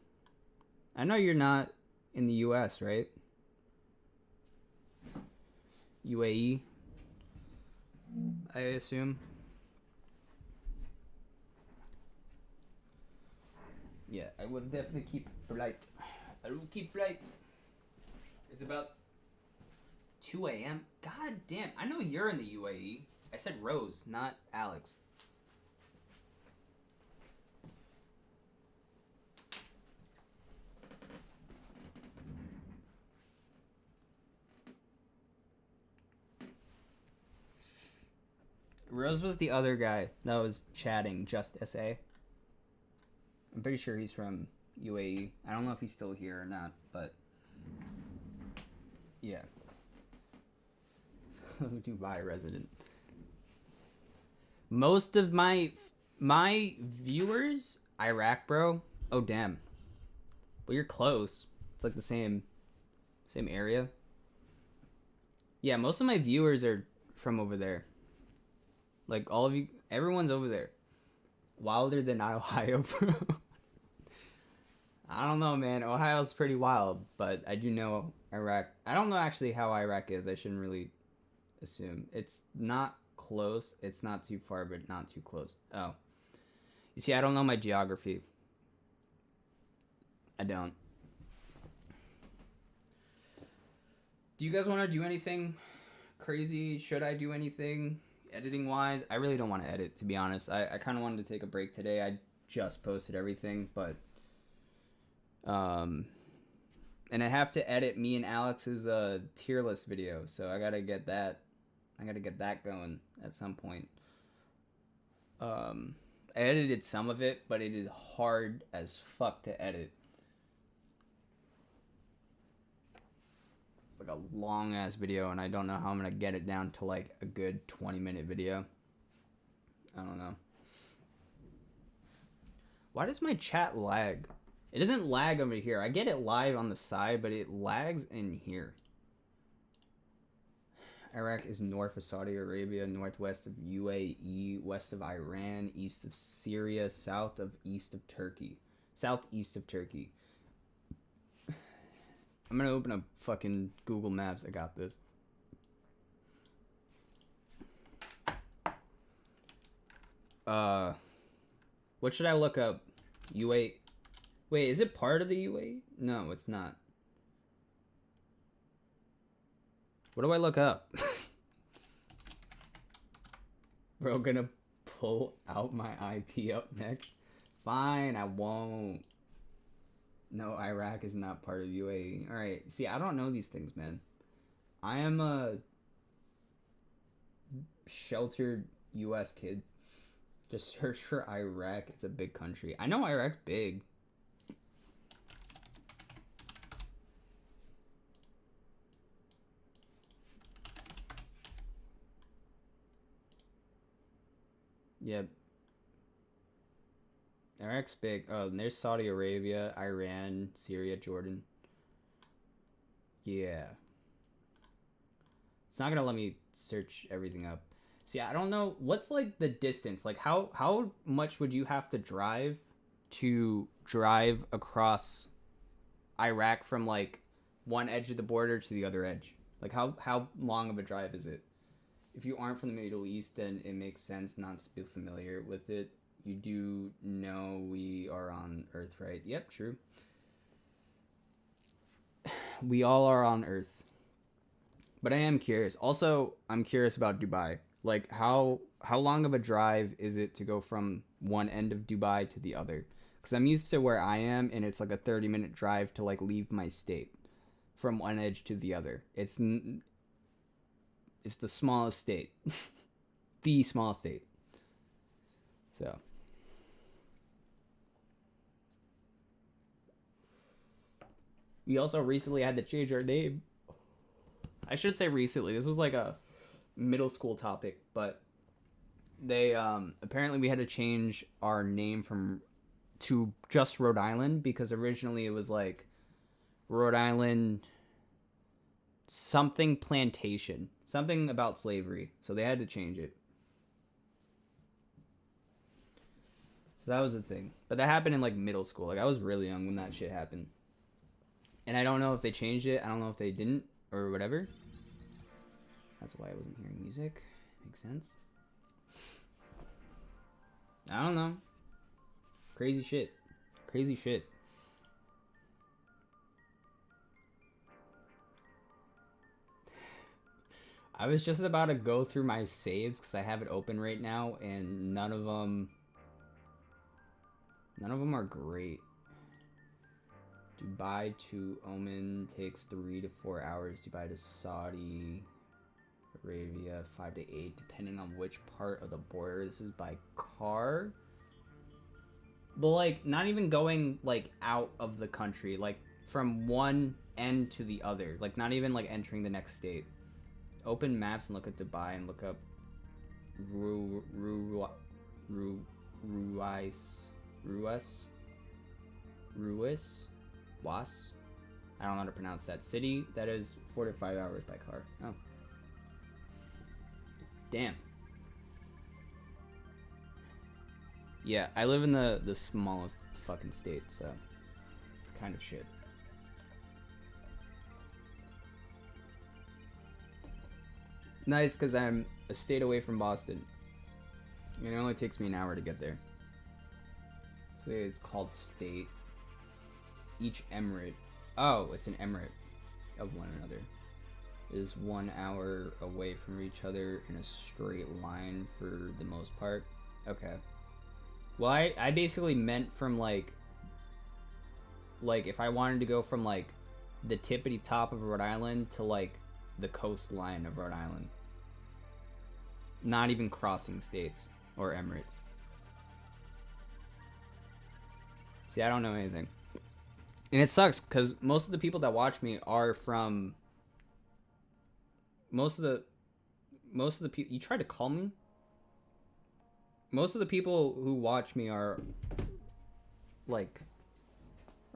I know you're not in the US, right? UAE, I assume. Yeah, I will definitely keep bright. I will keep bright. It's about 2 a.m. God damn, I know you're in the UAE. I said Rose, not Alex. Rose was the other guy that was chatting, just SA. I'm pretty sure he's from UAE. I don't know if he's still here or not, but yeah. Dubai resident. Most of my viewers, Iraq, bro. Oh damn. Well, you're close. It's like the same area. Yeah, most of my viewers are from over there. Like all of you, everyone's over there. Wilder than Ohio, bro. I don't know, man. Ohio's pretty wild, but I do know Iraq. I don't know actually how Iraq is. I shouldn't really assume. It's not close. It's not too far, but not too close. Oh. You see, I don't know my geography. I don't. Do you guys want to do anything crazy? Should I do anything editing wise? I really don't want to edit, to be honest. I kind of wanted to take a break today. I just posted everything, but and I have to edit me and Alex's tier list video, so I gotta get that going at some point. I edited some of it, but it is hard as fuck to edit. It's like a long ass video, and I don't know how I'm gonna get it down to like a good 20-minute video. I don't know. Why does my chat lag? It doesn't lag over here. I get it live on the side, but it lags in here. Iraq is north of Saudi Arabia, northwest of UAE, west of Iran, east of Syria, southeast of Turkey. Southeast of Turkey. I'm gonna open up fucking Google Maps. I got this. What should I look up? UAE. Wait, is it part of the UAE? No, it's not. What do I look up? Bro, gonna pull out my IP up next. Fine, I won't. No, Iraq is not part of UAE. Alright, see, I don't know these things, man. I am a sheltered US kid. Just search for Iraq. It's a big country. I know Iraq's big. Yep. Iraq's big. Oh, and there's Saudi Arabia, Iran, Syria, Jordan. Yeah. It's not gonna let me search everything up. See, I don't know what's like the distance. Like how much would you have to drive across Iraq from like one edge of the border to the other edge? Like how long of a drive is it? If you aren't from the Middle East, then it makes sense not to be familiar with it. You do know we are on Earth, right? Yep, true. We all are on Earth. But I am curious. Also, I'm curious about Dubai. Like, how long of a drive is it to go from one end of Dubai to the other? Because I'm used to where I am, and it's like a 30-minute drive to, like, leave my state from one edge to the other. It's the smallest state. The smallest state. So. We also recently had to change our name. I should say recently. This was like a middle school topic, but they apparently we had to change our name to just Rhode Island, because originally it was like Rhode Island something plantation, something about slavery, so they had to change it. So that was the thing. But that happened in like middle school. Like I was really young when that shit happened. And I don't know if they changed it. I don't know if they didn't or whatever. That's why I wasn't hearing music. Makes sense. I don't know. Crazy shit. Crazy shit. I was just about to go through my saves because I have it open right now, and none of them are great. Dubai to Oman takes 3 to 4 hours. Dubai to Saudi Arabia 5 to 8, depending on which part of the border. This is by car. But like not even going like out of the country, like from one end to the other. Like not even like entering the next state. Open maps and look at Dubai and look up Was? I don't know how to pronounce that. City that is 4 to 5 hours by car. Oh. Damn. Yeah, I live in the smallest fucking state, so kind of shit. Nice, because I'm a state away from Boston. And it only takes me an hour to get there. So it's called state. Each emirate. Oh, it's an emirate of one another. Is 1 hour away from each other in a straight line for the most part. Okay. Well, I basically meant from like if I wanted to go from like the tippity top of Rhode Island to like the coastline of Rhode Island. Not even crossing states or emirates. See, I don't know anything. And it sucks because most of the people that watch me are from most of the people. You tried to call me? Most of the people who watch me are like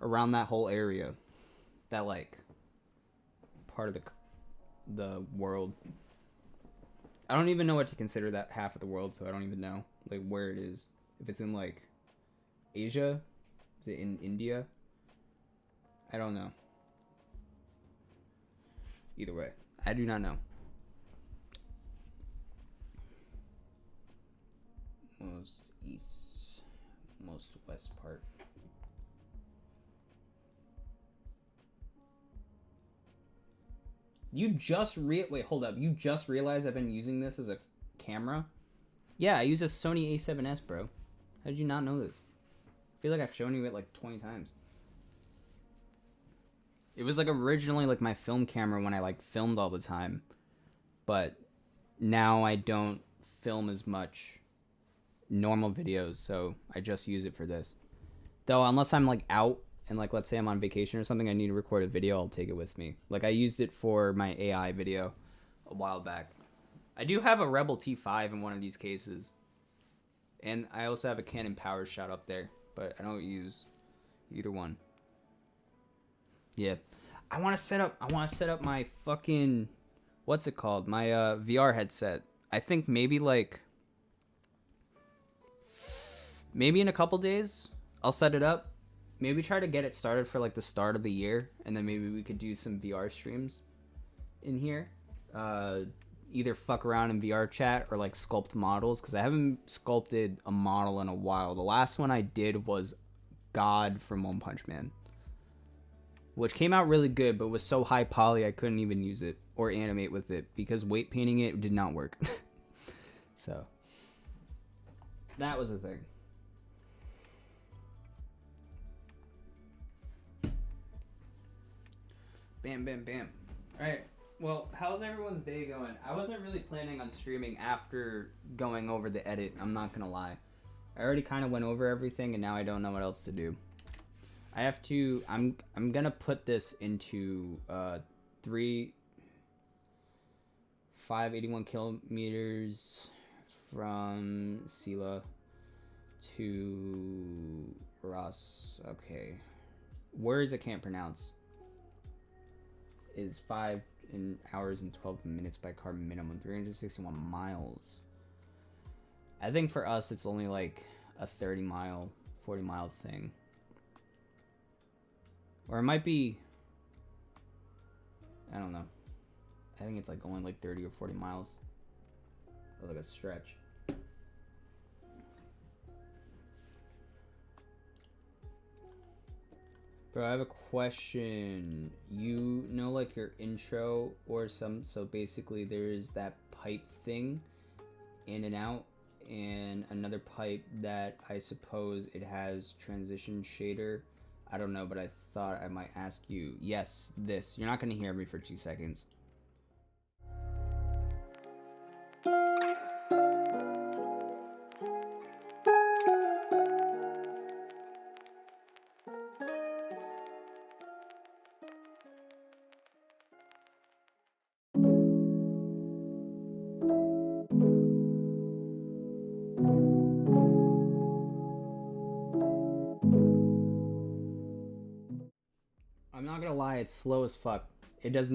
around that whole area, that like part of the world. I don't even know what to consider that half of the world, so I don't even know like where it is. If it's in like Asia, is it in India? I don't know. Either way, I do not know. Most east, most west part. You just wait, hold up. You just realized I've been using this as a camera? Yeah, I use a Sony A7S, bro. How did you not know this? I feel like I've shown you it like 20 times. It was like originally like my film camera when I like filmed all the time. But now I don't film as much normal videos, so I just use it for this. Though unless I'm like out and like let's say I'm on vacation or something, I need to record a video, I'll take it with me. Like I used it for my AI video a while back. I do have a Rebel T5 in one of these cases. And I also have a Canon PowerShot up there, but I don't use either one. Yeah. I want to set up my fucking what's it called? My VR headset. I think maybe in a couple days I'll set it up. Maybe try to get it started for like the start of the year, and then maybe we could do some VR streams in here. Either fuck around in VR chat or like sculpt models, because I haven't sculpted a model in a while. The last one I did was God from One Punch Man, which came out really good, but was so high poly I couldn't even use it or animate with it because weight painting it did not work. So that was the thing. Bam, bam, bam. Alright, well, how's everyone's day going? I wasn't really planning on streaming after going over the edit, I'm not gonna lie. I already kind of went over everything, and now I don't know what else to do. I have to, I'm gonna put this into 581 kilometers from Sela to Ross. Okay. Words I can't pronounce. Is 5 hours and 12 minutes by car minimum, 361 miles. I think for us it's only like a 40 mile thing. Or it might be, I don't know. I think it's like only like 30 or 40 miles. Or like a stretch. Bro, I have a question. You know, like your intro or so basically there's that pipe thing in and out, and another pipe that I suppose it has transition shader. I don't know, but I thought I might ask you. Yes, this. You're not going to hear me for 2 seconds. I'm not gonna lie, it's slow as fuck. It's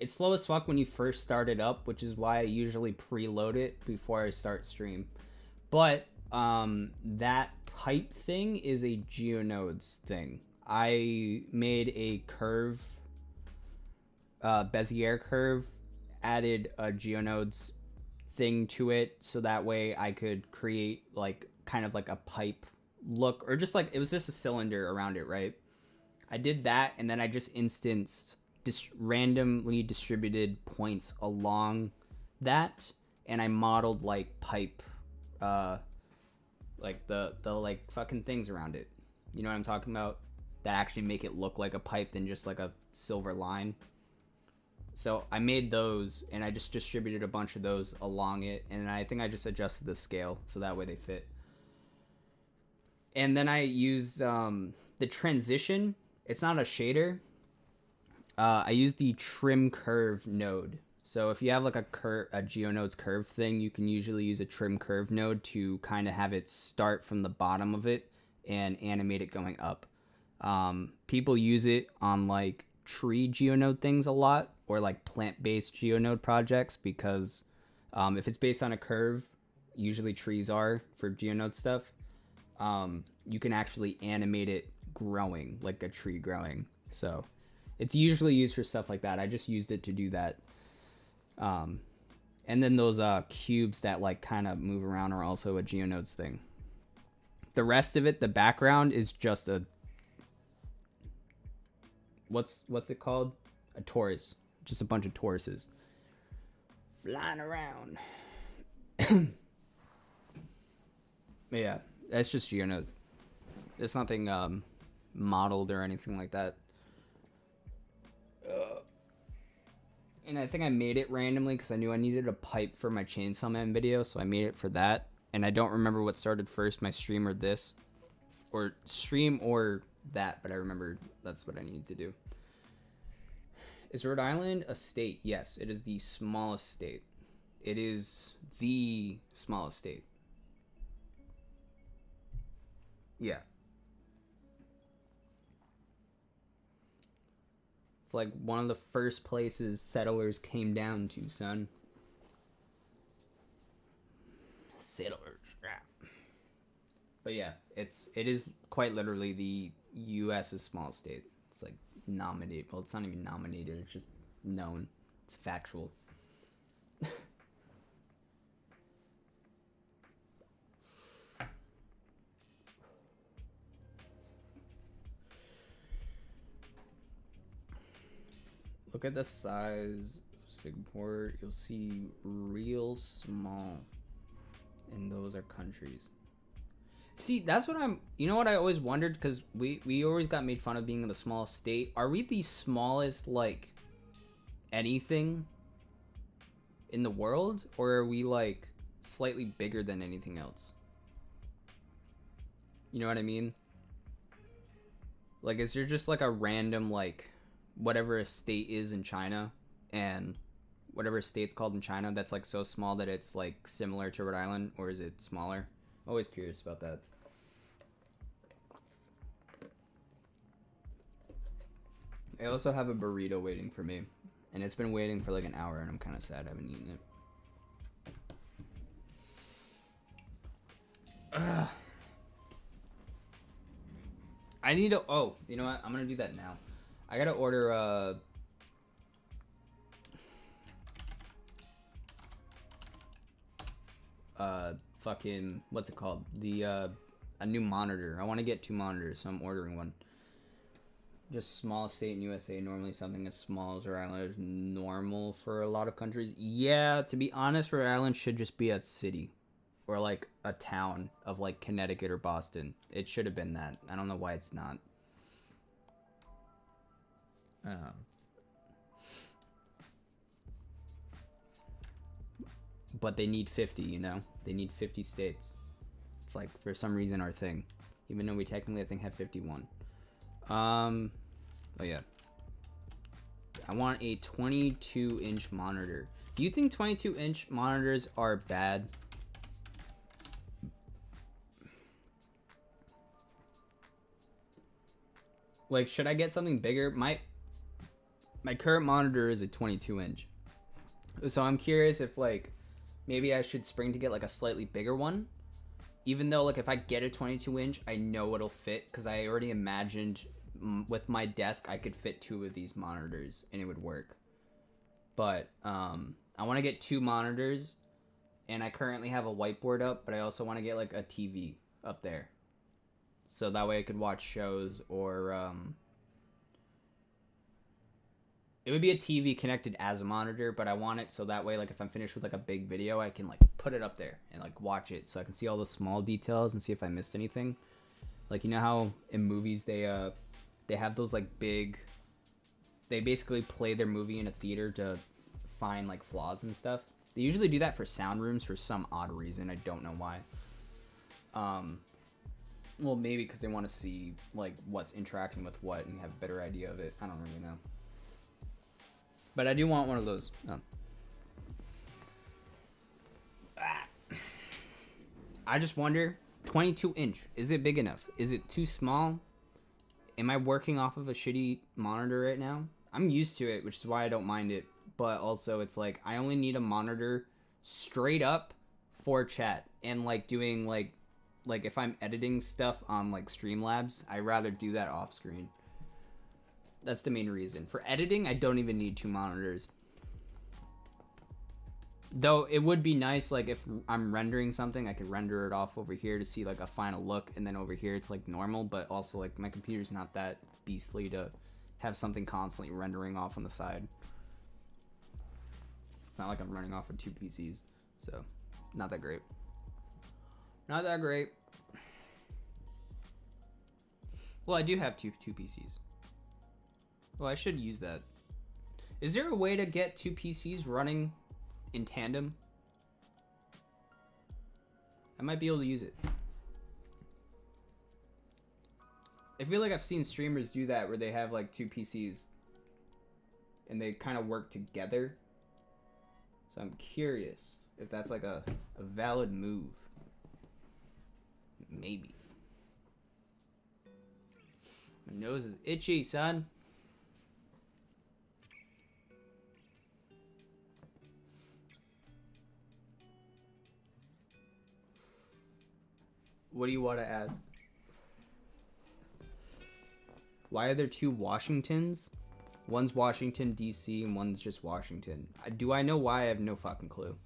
slow as fuck when you first start it up, which is why I usually preload it before I start stream. But that pipe thing is a GeoNodes thing. I made a curve, Bezier curve, added a GeoNodes thing to it, so that way I could create like kind of like a pipe look, or just like it was just a cylinder around it, right? I did that, and then I just instanced randomly distributed points along that, and I modeled like pipe, like the like fucking things around it. You know what I'm talking about? That actually make it look like a pipe than just like a silver line. So I made those, and I just distributed a bunch of those along it, and I think I just adjusted the scale so that way they fit. And then I used the transition. It's not a shader. I used the trim curve node. So if you have like a GeoNodes curve thing, you can usually use a trim curve node to kind of have it start from the bottom of it and animate it going up. People use it on like tree GeoNode things a lot, or like plant-based GeoNode projects, because if it's based on a curve, usually trees are for GeoNode stuff, you can actually animate it growing like a tree growing. So it's usually used for stuff like that. I just used it to do that. And then those cubes that like kind of move around are also a GeoNodes thing. The rest of it, the background, is just a what's it called? A torus. Just a bunch of toruses flying around. Yeah, that's just GeoNodes. It's nothing modeled or anything like that. And I think I made it randomly because I knew I needed a pipe for my Chainsaw Man video, so I made it for that. And I don't remember what started first, my stream or this, or stream or that, but I remember that's what I needed to do. Is Rhode Island a state? Yes, it is the smallest state. It is the smallest state. Yeah. It's like one of the first places settlers came down to, son. Settlers. But yeah, it is quite literally the U.S.'s smallest state. It's like nominated. Well, it's not even nominated. It's just known. It's factual. Look at the size of Singapore. You'll see real small. And those are countries. See, that's what I'm... You know what I always wondered? Because we always got made fun of being the smallest state. Are we the smallest, like, anything in the world? Or are we, like, slightly bigger than anything else? You know what I mean? Like, is there just, like, a random, like, whatever a state is in China, and whatever state's called in China that's, like, so small that it's, like, similar to Rhode Island? Or is it smaller? Always curious about that. I also have a burrito waiting for me, and it's been waiting for like an hour, and I'm kind of sad I haven't eaten it. Ugh. I need to... Oh, you know what? I'm gonna do that now. I gotta order fucking, what's it called? The a new monitor. I want to get 2 monitors, so I'm ordering one. Just smallest state in USA. Normally something as small as Rhode Island is normal for a lot of countries. Yeah, to be honest, Rhode Island should just be a city, or like a town of like Connecticut or Boston. It should have been that. I don't know why it's not. But they need 50, you know? They need 50 states. It's like, for some reason, our thing. Even though we technically, I think, have 51. Oh, yeah. I want a 22-inch monitor. Do you think 22-inch monitors are bad? Like, should I get something bigger? My current monitor is a 22-inch. So I'm curious if, like, maybe I should spring to get, like, a slightly bigger one. Even though, like, if I get a 22-inch, I know it'll fit, because I already imagined with my desk, I could fit 2 of these monitors and it would work. But I want to get 2 monitors, and I currently have a whiteboard up, but I also want to get like a TV up there, so that way I could watch shows, or it would be a TV connected as a monitor, but I want it so that way, like, if I'm finished with like a big video, I can like put it up there and like watch it, so I can see all the small details and see if I missed anything. Like, you know how in movies they have those like big, they basically play their movie in a theater to find like flaws and stuff. They usually do that for sound rooms for some odd reason. I don't know why. Well, maybe because they want to see like what's interacting with what and have a better idea of it. I don't really know. But I do want one of those. I just wonder, 22-inch, is it big enough? Is it too small? Am I working off of a shitty monitor right now? I'm used to it, which is why I don't mind it. But also, it's like, I only need a monitor straight up for chat. And like doing like if I'm editing stuff on like Streamlabs, I'd rather do that off screen. That's the main reason. For editing, I don't even need 2 monitors. Though it would be nice, like, if I'm rendering something, I could render it off over here to see like a final look, and then over here it's like normal. But also, like, my computer's not that beastly to have something constantly rendering off on the side. It's not like I'm running off of 2 PCs, so not that great. Not that great. Well, I do have two PCs. Well, I should use that. Is there a way to get 2 PCs running in tandem? I might be able to use it. I feel like I've seen streamers do that where they have like 2 PCs and they kind of work together. So I'm curious if that's like a valid move. Maybe. My nose is itchy, son. What do you want to ask? Why are there 2 Washingtons? One's Washington, D.C., and one's just Washington. Do I know why? I have no fucking clue.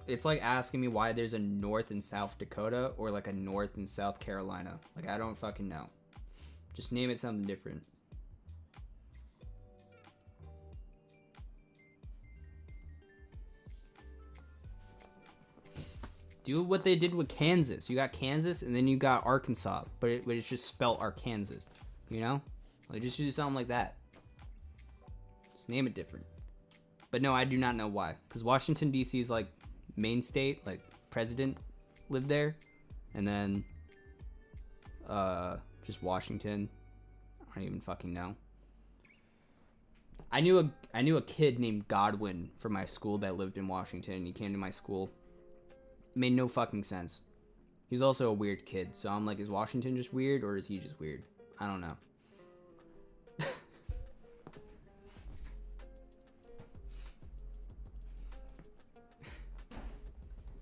It's like asking me why there's a North and South Dakota, or like a North and South Carolina. Like, I don't fucking know. Just name it something different. Do what they did with Kansas. You got Kansas, and then you got Arkansas, but it's just spelled Arkansas. You know? Like, just do something like that. Just name it different. But no, I do not know why. Because Washington, D.C. is like main state, like president lived there. And then just Washington. I don't even fucking know. I knew a kid named Godwin from my school that lived in Washington, and he came to my school. It made no fucking sense. He was also a weird kid, so I'm like, is Washington just weird, or is he just weird? I don't know.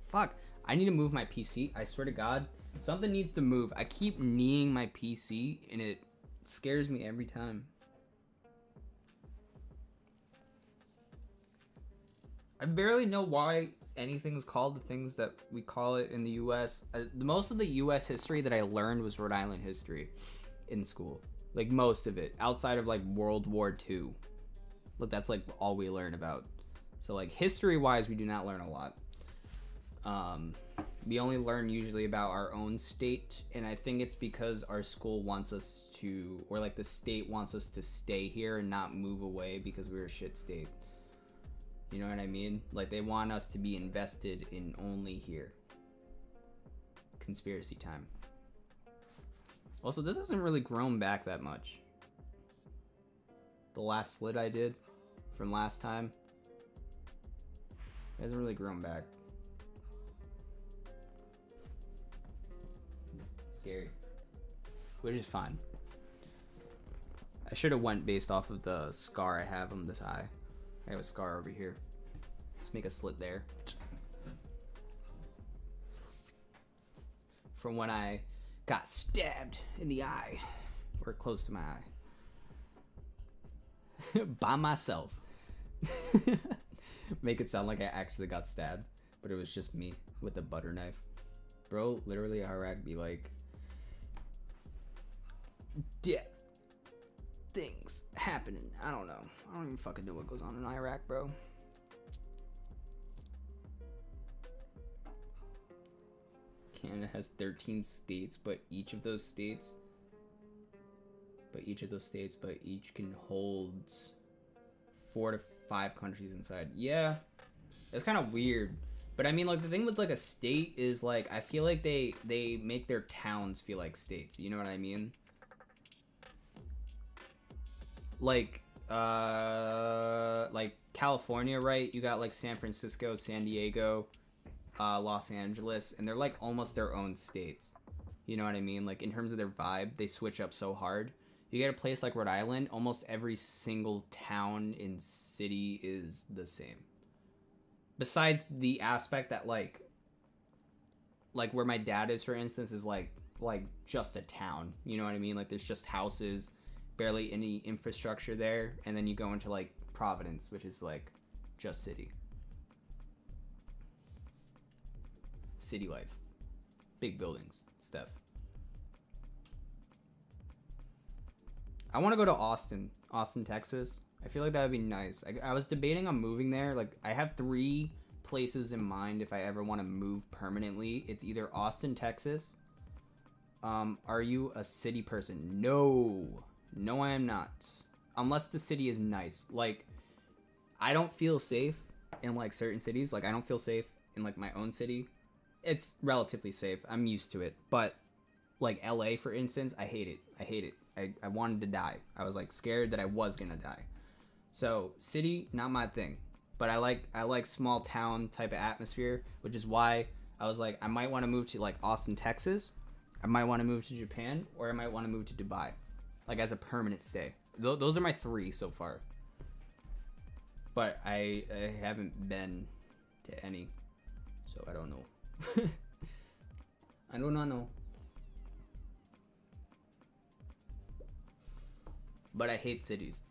Fuck, I need to move my PC. I swear to God, something needs to move. I keep kneeing my PC, and it scares me every time. I barely know why anything's called the things that we call it in the U.S. Most of the U.S. history that I learned was Rhode Island history in school. Like, most of it. Outside of, like, World War II. But that's, like, all we learn about. So, like, history-wise, we do not learn a lot. We only learn usually about our own state, and I think it's because our school wants us to, or like the state wants us to stay here and not move away because we're a shit state. You know what I mean? Like, they want us to be invested in only here. Conspiracy time. Also, this hasn't really grown back that much. The last slit I did from last time, it hasn't really grown back. Scary, which is fine. I should have went based off of the scar I have on this eye. I have a scar over here. Just make a slit there. From when I got stabbed in the eye or close to my eye. By myself. Make it sound like I actually got stabbed, but it was just me with a butter knife. Bro, literally Iraq be like, death, things happening. I don't know. I don't even fucking know what goes on in Iraq, bro. Canada has 13 states, but each can hold 4 to 5 countries inside. Yeah, it's kind of weird. But I mean, like, the thing with like a state is like, I feel like they make their towns feel like states. You know what I mean? Like California, right? You got like San Francisco, San Diego, Los Angeles, and they're like almost their own states. You know what I mean? Like, in terms of their vibe, they switch up so hard. You get a place like Rhode Island, almost every single town and city is the same. Besides the aspect that like where my dad is, for instance, is like just a town. You know what I mean? Like, there's just houses, barely any infrastructure there, and then you go into like Providence, which is like just city life, big buildings, stuff. I want to go to Austin, Texas. I feel like that would be nice. I was debating on moving there. Like, I have 3 places in mind if I ever want to move permanently. It's either Austin, Texas. Are you a city person? No, I am not. Unless the city is nice. Like, I don't feel safe in like certain cities. Like, I don't feel safe in like my own city. It's relatively safe. I'm used to it. But like LA, for instance, I hate it. I wanted to die. I was like scared that I was gonna die. So city, not my thing. But I like small town type of atmosphere, which is why I was like, I might want to move to like Austin, Texas. I might want to move to Japan, or I might want to move to Dubai, like as a permanent stay. Those are my 3 so far. But I haven't been to any, so I don't know. I do not know. But I hate cities.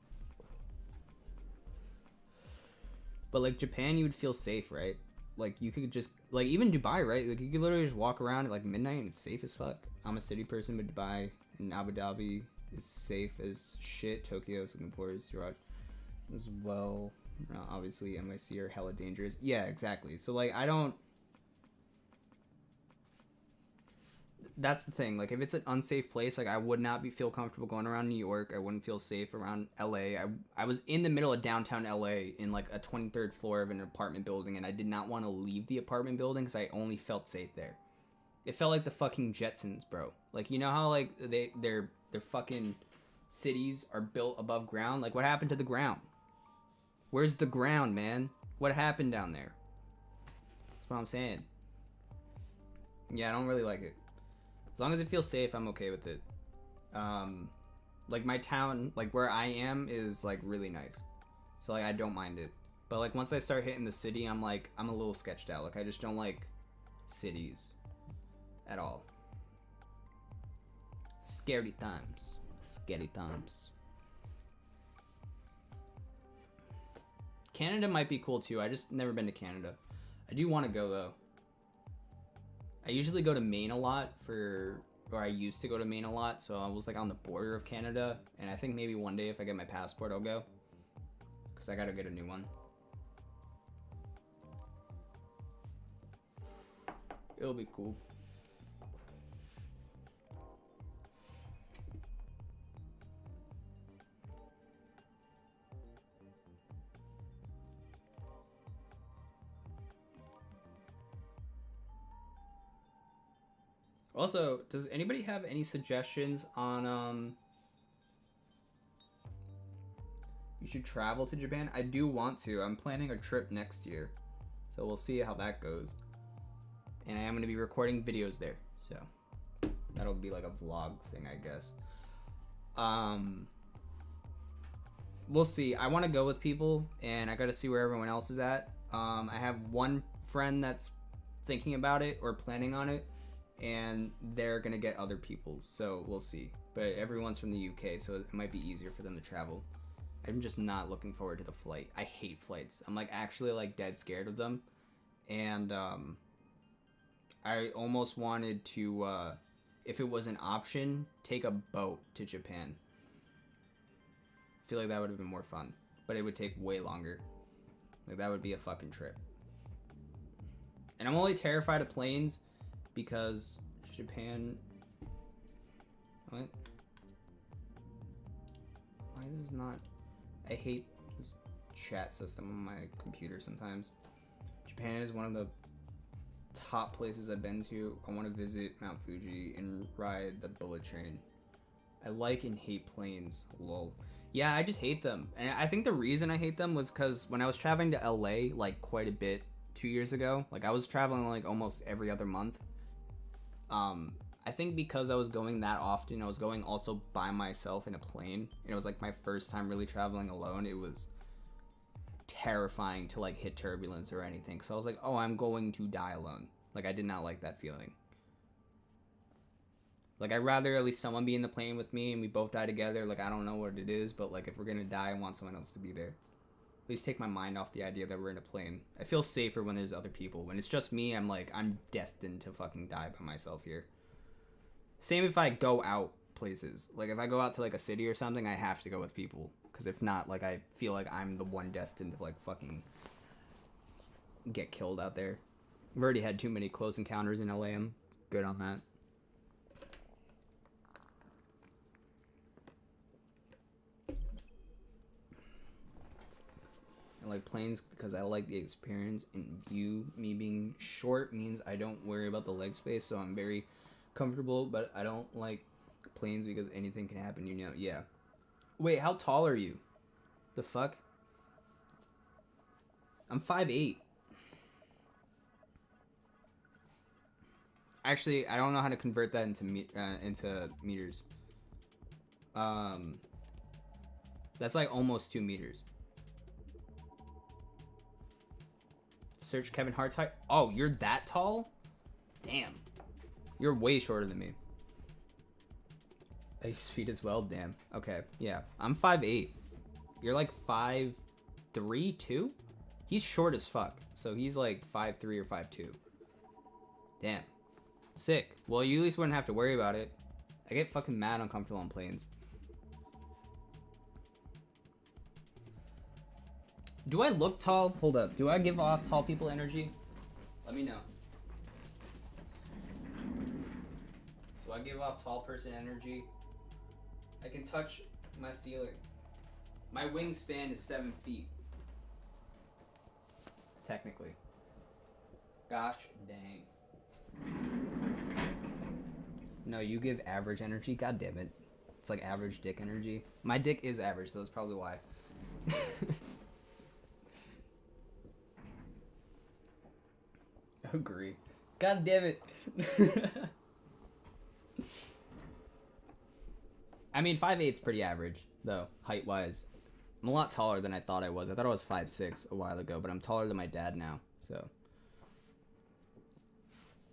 But like Japan, you would feel safe, right? Like, you could just, like, even Dubai, right? Like, you could literally just walk around at like midnight and it's safe as fuck. I'm a city person, but Dubai and Abu Dhabi is safe as shit. Tokyo, Singapore is as well. Obviously, NYC are hella dangerous. Yeah, exactly. So like, I don't. That's the thing. Like, if it's an unsafe place, like, I would not feel comfortable going around New York. I wouldn't feel safe around LA. I was in the middle of downtown LA in like a 23rd floor of an apartment building, and I did not want to leave the apartment building because I only felt safe there. It felt like the fucking Jetsons, bro. Like, you know how like their fucking cities are built above ground? Like, what happened to the ground? Where's the ground, man? What happened down there? That's what I'm saying. Yeah, I don't really like it. As long as it feels safe, I'm okay with it. Like, my town, like where I am, is like really nice, so like I don't mind it. But like, once I start hitting the city, I'm a little sketched out. Like, I just don't like cities at all. Scary times. Canada might be cool too. I just never been to Canada. I do want to go though. I usually go to Maine a lot I used to go to Maine a lot, so I was like on the border of Canada, and I think maybe one day if I get my passport, I'll go, because I gotta get a new one. It'll be cool. Also, does anybody have any suggestions on you should travel to Japan? I do want to. I'm planning a trip next year, so we'll see how that goes. And I am going to be recording videos there, so that'll be like a vlog thing, I guess. We'll see. I want to go with people, and I got to see where everyone else is at. I have one friend that's thinking about it or planning on it, and they're gonna get other people, so we'll see. but everyone's from the UK, so it might be easier for them to travel. I'm just not looking forward to the flight. I hate flights. I'm like actually like dead scared of them, and I almost wanted to, if it was an option, take a boat to Japan. I feel like that would have been more fun, but it would take way longer. Like that would be a fucking trip. And I'm only terrified of planes because Japan. What? Why is this not? I hate this chat system on my computer sometimes. Japan is one of the top places I've been to. I want to visit Mount Fuji and ride the bullet train. I like and hate planes. Lol. Yeah, I just hate them. And I think the reason I hate them was because when I was traveling to LA like quite a bit 2 years ago, like I was traveling like almost every other month. I think because I was going that often, I was going also by myself in a plane, and it was like my first time really traveling alone. It was terrifying to like hit turbulence or anything. So I was like, oh, I'm going to die alone. Like I did not like that feeling. Like I'd rather at least someone be in the plane with me and we both die together. Like I don't know what it is, but like if we're gonna die, I want someone else to be there. At least take my mind off the idea that we're in a plane. I feel safer when there's other people. When it's just me, I'm like, I'm destined to fucking die by myself here. Same if I go out places. Like if I go out to like a city or something, I have to go with people. Because if not, like I feel like I'm the one destined to like fucking get killed out there. I've already had too many close encounters in LA. I'm good on that. I like planes because I like the experience, and me being short means I don't worry about the leg space, so I'm very comfortable, but I don't like planes because anything can happen, you know. Yeah. Wait, how tall are you? The fuck? I'm 5'8". Actually, I don't know how to convert that into meters. That's like almost 2 meters. Search Kevin Hart's height. Oh, you're that tall? Damn. You're way shorter than me. 8 feet as well? Damn. Okay, yeah. I'm 5'8". You're like 5'3", 2? He's short as fuck. So he's like 5'3" or 5'2". Damn. Sick. Well, you at least wouldn't have to worry about it. I get fucking mad uncomfortable on planes. Do I look tall? Hold up. Do I give off tall people energy? Let me know. Do I give off tall person energy? I can touch my ceiling. My wingspan is 7 feet. Technically. Gosh dang. No, you give average energy? God damn it. It's like average dick energy. My dick is average, so that's probably why. Agree. God damn it. I mean, 5'8" is pretty average, though, height-wise. I'm a lot taller than I thought I was. I thought I was 5'6" a while ago, but I'm taller than my dad now, so.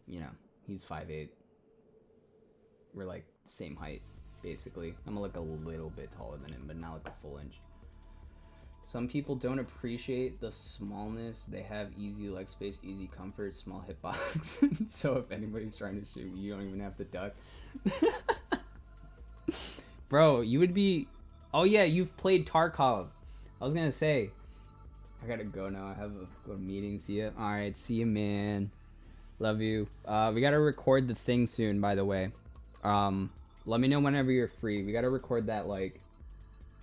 You know, he's 5'8". We're like same height, basically. I'm like a little bit taller than him, but not like a full inch. Some people don't appreciate the smallness. They have easy leg space, easy comfort, small hitbox. So if anybody's trying to shoot you, you don't even have to duck. Bro, you would be... Oh yeah, you've played Tarkov. I was gonna say. I gotta go now. I have a go to meeting. See ya. Alright, see you, man. Love you. We gotta record the thing soon, by the way. Let me know whenever you're free. We gotta record that, like...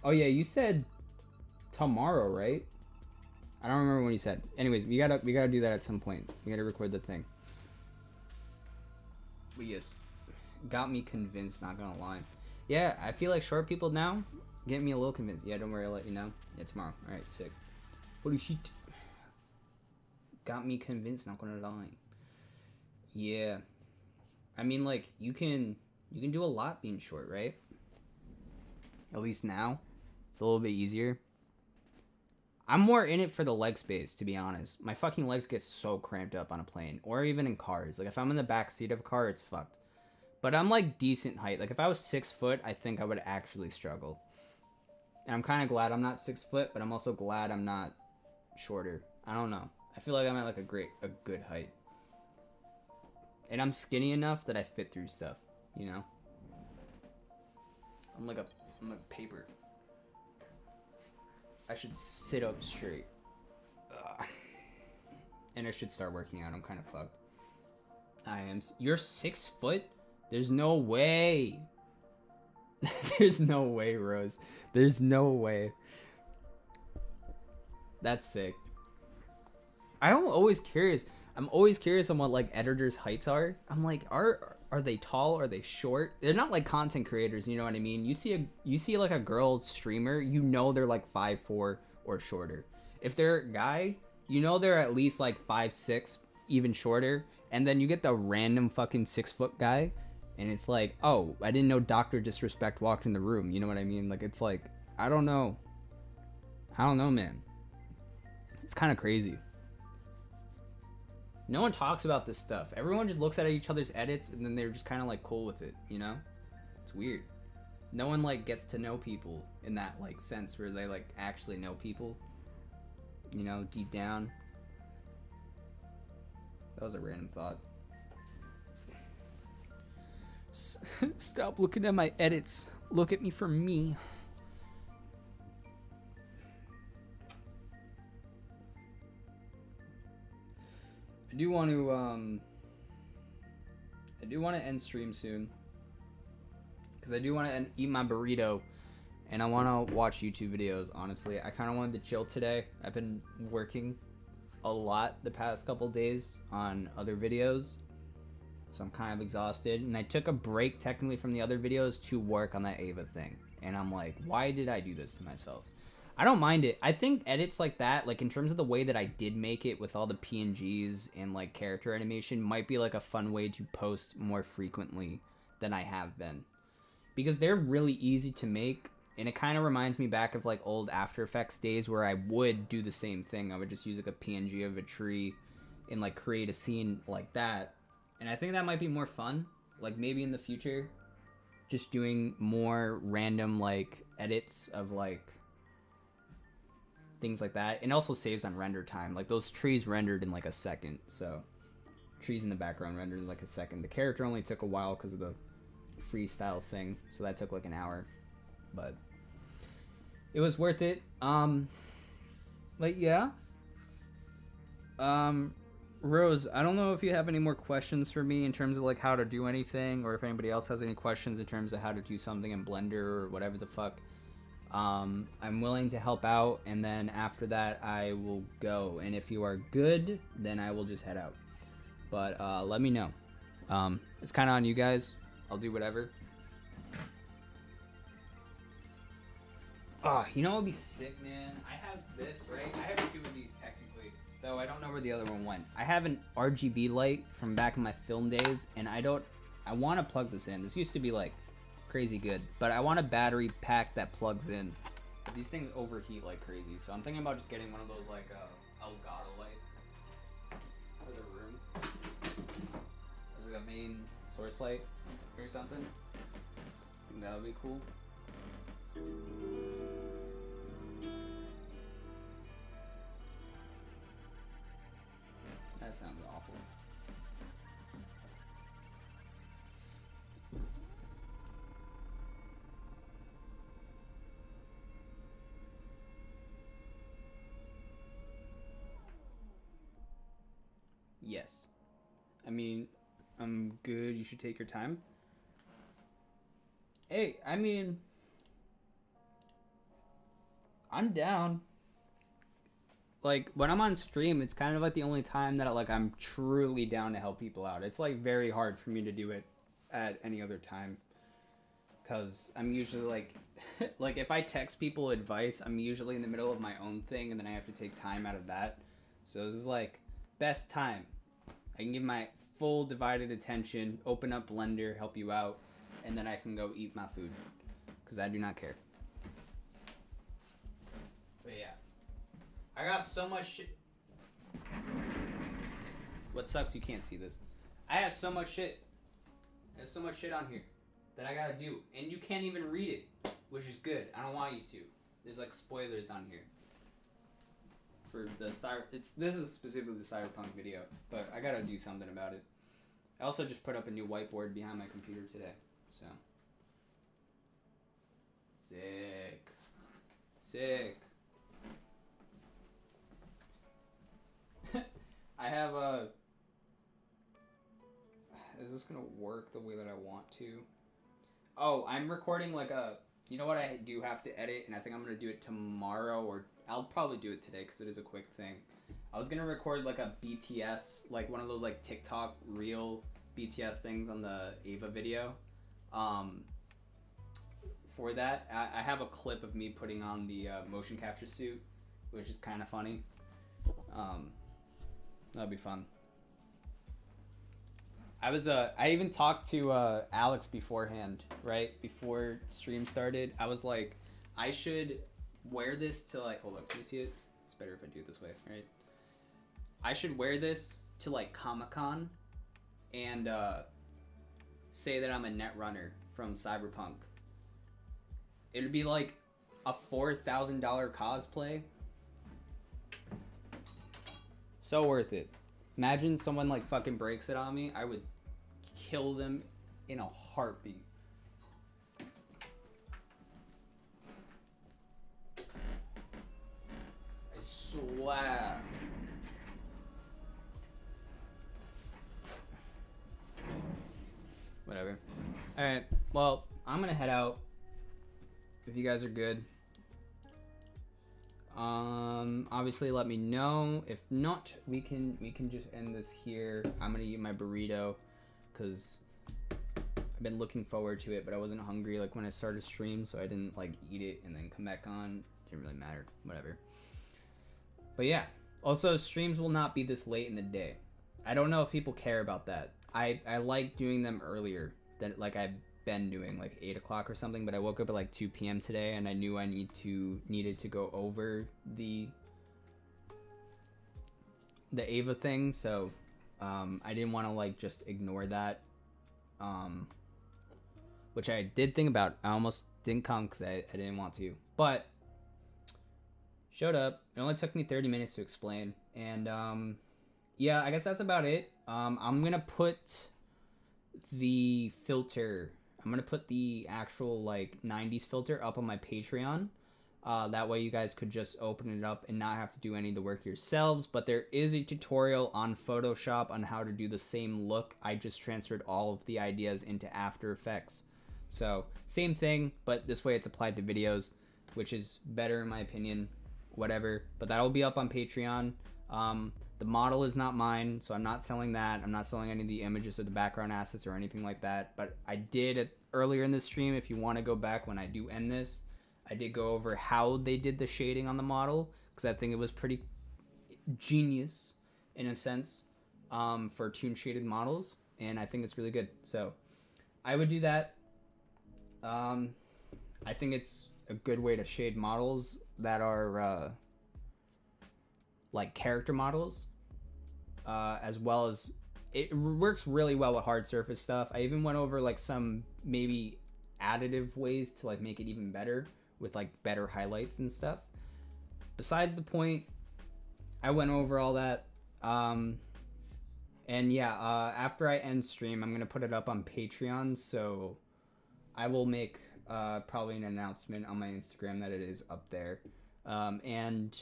Oh yeah, you said... tomorrow, right? I don't remember when you said. Anyways, we gotta do that at some point. We gotta record the thing. But yes, got me convinced, not gonna lie. Yeah, I feel like short people now get me a little convinced. Yeah, don't worry, I'll let you know. Yeah, tomorrow. Alright, sick. Holy shit. Got me convinced, not gonna lie. Yeah. I mean, like, you can do a lot being short, right? At least now. It's a little bit easier. I'm more in it for the leg space, to be honest. My fucking legs get so cramped up on a plane, or even in cars. Like, if I'm in the back seat of a car, it's fucked. But I'm like decent height. Like if I was 6 foot, I think I would actually struggle. And I'm kind of glad I'm not 6 foot, but I'm also glad I'm not shorter. I don't know. I feel like I'm at like a good height. And I'm skinny enough that I fit through stuff, you know? I'm like paper. I should sit up straight. Ugh. And I should start working out. I'm kind of fucked. I am. You're 6 foot? There's no way. There's no way, Rose. There's no way. That's sick. I'm always curious. I'm always curious on what like editors' heights are. I'm like, are they tall? Are they short? They're not like content creators, you know what I mean? You see like a girl streamer, you know they're like 5'4" or shorter. If they're a guy, you know they're at least like 5'6", even shorter. And then you get the random fucking 6 foot guy, and it's like, oh, I didn't know Dr. Disrespect walked in the room. You know what I mean? Like it's like, I don't know, man. It's kind of crazy. No one talks about this stuff. Everyone just looks at each other's edits and then they're just kind of like cool with it, you know? It's weird. No one like gets to know people in that like sense where they like actually know people, you know, deep down. That was a random thought. Stop looking at my edits. Look at me for me. I do want to end stream soon, because I do want to eat my burrito, and I want to watch YouTube videos. Honestly, I kind of wanted to chill today. I've been working a lot the past couple days on other videos, so I'm kind of exhausted, and I took a break technically from the other videos to work on that Ava thing, and I'm like, why did I do this to myself? I don't mind it. I think edits like that, like in terms of the way that I did make it with all the PNGs and like character animation, might be like a fun way to post more frequently than I have been. Because they're really easy to make, and it kind of reminds me back of like old After Effects days where I would do the same thing. I would just use like a PNG of a tree and like create a scene like that. And I think that might be more fun. Like maybe in the future, just doing more random like edits of like things like that. It also saves on render time. Like those trees rendered in like a second. So trees in the background rendered in like a second. The character only took a while because of the freestyle thing. So that took like an hour. But it was worth it. Like yeah. Rose, I don't know if you have any more questions for me in terms of like how to do anything, or if anybody else has any questions in terms of how to do something in Blender or whatever the fuck. I'm willing to help out, and then after that I will go, and if you are good, then I will just head out. But let me know. It's kind of on you guys. I'll do whatever. You know what would be sick, man? I have this, right? I have two of these technically, though I don't know where the other one went. I have an RGB light from back in my film days, and I want to plug this in. This used to be like crazy good, but I want a battery pack that plugs in. But these things overheat like crazy, so I'm thinking about just getting one of those like Elgato lights for the room. There's like a main source light or something. I think that would be cool. That sounds awful. Yes. I mean, I'm good. You should take your time. Hey, I mean, I'm down. Like, when I'm on stream, it's kind of like the only time that I'm truly down to help people out. It's like very hard for me to do it at any other time. Because I'm usually like, like if I text people advice, I'm usually in the middle of my own thing, and then I have to take time out of that. So this is like best time. I can give my full divided attention, open up Blender, help you out, and then I can go eat my food. Because I do not care. But yeah. I got so much shit. What sucks, you can't see this. I have so much shit There's so much shit on here that I gotta do, and you can't even read it, which is good. I don't want you to. There's like spoilers on here for the this is specifically the Cyberpunk video, but I gotta do something about it. I also just put up a new whiteboard behind my computer today, so sick. I have a. Is this gonna work the way that I want to? Oh, I'm recording like a. You know what I do have to edit, and I think I'm gonna do it tomorrow, or I'll probably do it today because it is a quick thing. I was gonna record like a BTS, like one of those like TikTok real BTS things on the Ava video. For that, I have a clip of me putting on the motion capture suit, which is kind of funny. That'll be fun. I even talked to Alex beforehand, right? Before stream started. I was like, I should wear this to like, hold up, can you see it? It's better if I do it this way, right? I should wear this to like Comic-Con and say that I'm a netrunner from Cyberpunk. It'd be like a $4,000 cosplay. So worth it. Imagine someone like fucking breaks it on me. I would kill them in a heartbeat. I swear. Whatever. Alright, well, I'm gonna head out. If you guys are good. Obviously let me know. If not, we can just end this here. I'm gonna eat my burrito because I've been looking forward to it, but I wasn't hungry like when I started stream, so I didn't like eat it and then come back on. Didn't really matter. Whatever. But yeah. Also, streams will not be this late in the day. I don't know if people care about that. I like doing them earlier than like I've been doing, like 8 o'clock or something, but I woke up at like 2 p.m. today, and I knew I needed to go over the Ava thing, so I didn't want to like just ignore that, which I did think about. I almost didn't come because I didn't want to, but showed up. It only took me 30 minutes to explain, and yeah, I guess that's about it. I'm gonna put the filter. I'm gonna put the actual like 90s filter up on my Patreon. That way you guys could just open it up and not have to do any of the work yourselves. But there is a tutorial on Photoshop on how to do the same look. I just transferred all of the ideas into After Effects. So same thing, but this way it's applied to videos, which is better in my opinion. Whatever. But that'll be up on Patreon. The model is not mine, so I'm not selling that. I'm not selling any of the images or the background assets or anything like that. But I did earlier in the stream, if you want to go back when I do end this, I did go over how they did the shading on the model, because I think it was pretty genius in a sense for toon shaded models, and I think it's really good. So I would do that. I think it's a good way to shade models that are like character models, as well as it works really well with hard surface stuff. I even went over like some maybe additive ways to like make it even better with like better highlights and stuff. Besides the point, I went over all that. And yeah, after I end stream, I'm gonna put it up on Patreon, so I will make probably an announcement on my Instagram that it is up there. And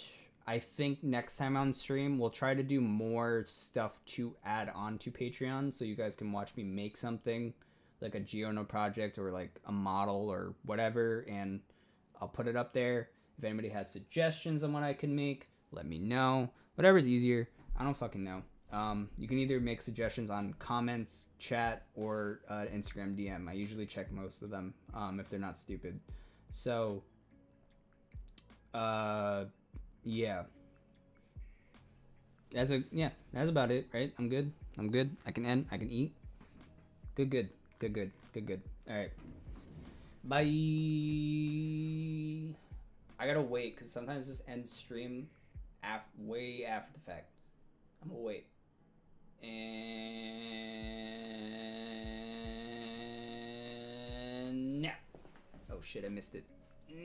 I think next time on stream, we'll try to do more stuff to add on to Patreon, so you guys can watch me make something, like a Geono project or like a model or whatever, and I'll put it up there. If anybody has suggestions on what I can make, let me know. Whatever's easier. I don't fucking know. You can either make suggestions on comments, chat, or Instagram DM. I usually check most of them if they're not stupid. So, yeah. That's about it, right? I'm good. I can end. I can eat. Good. All right. Bye. I gotta wait because sometimes this ends stream way after the fact. I'm gonna wait. And Oh shit, I missed it.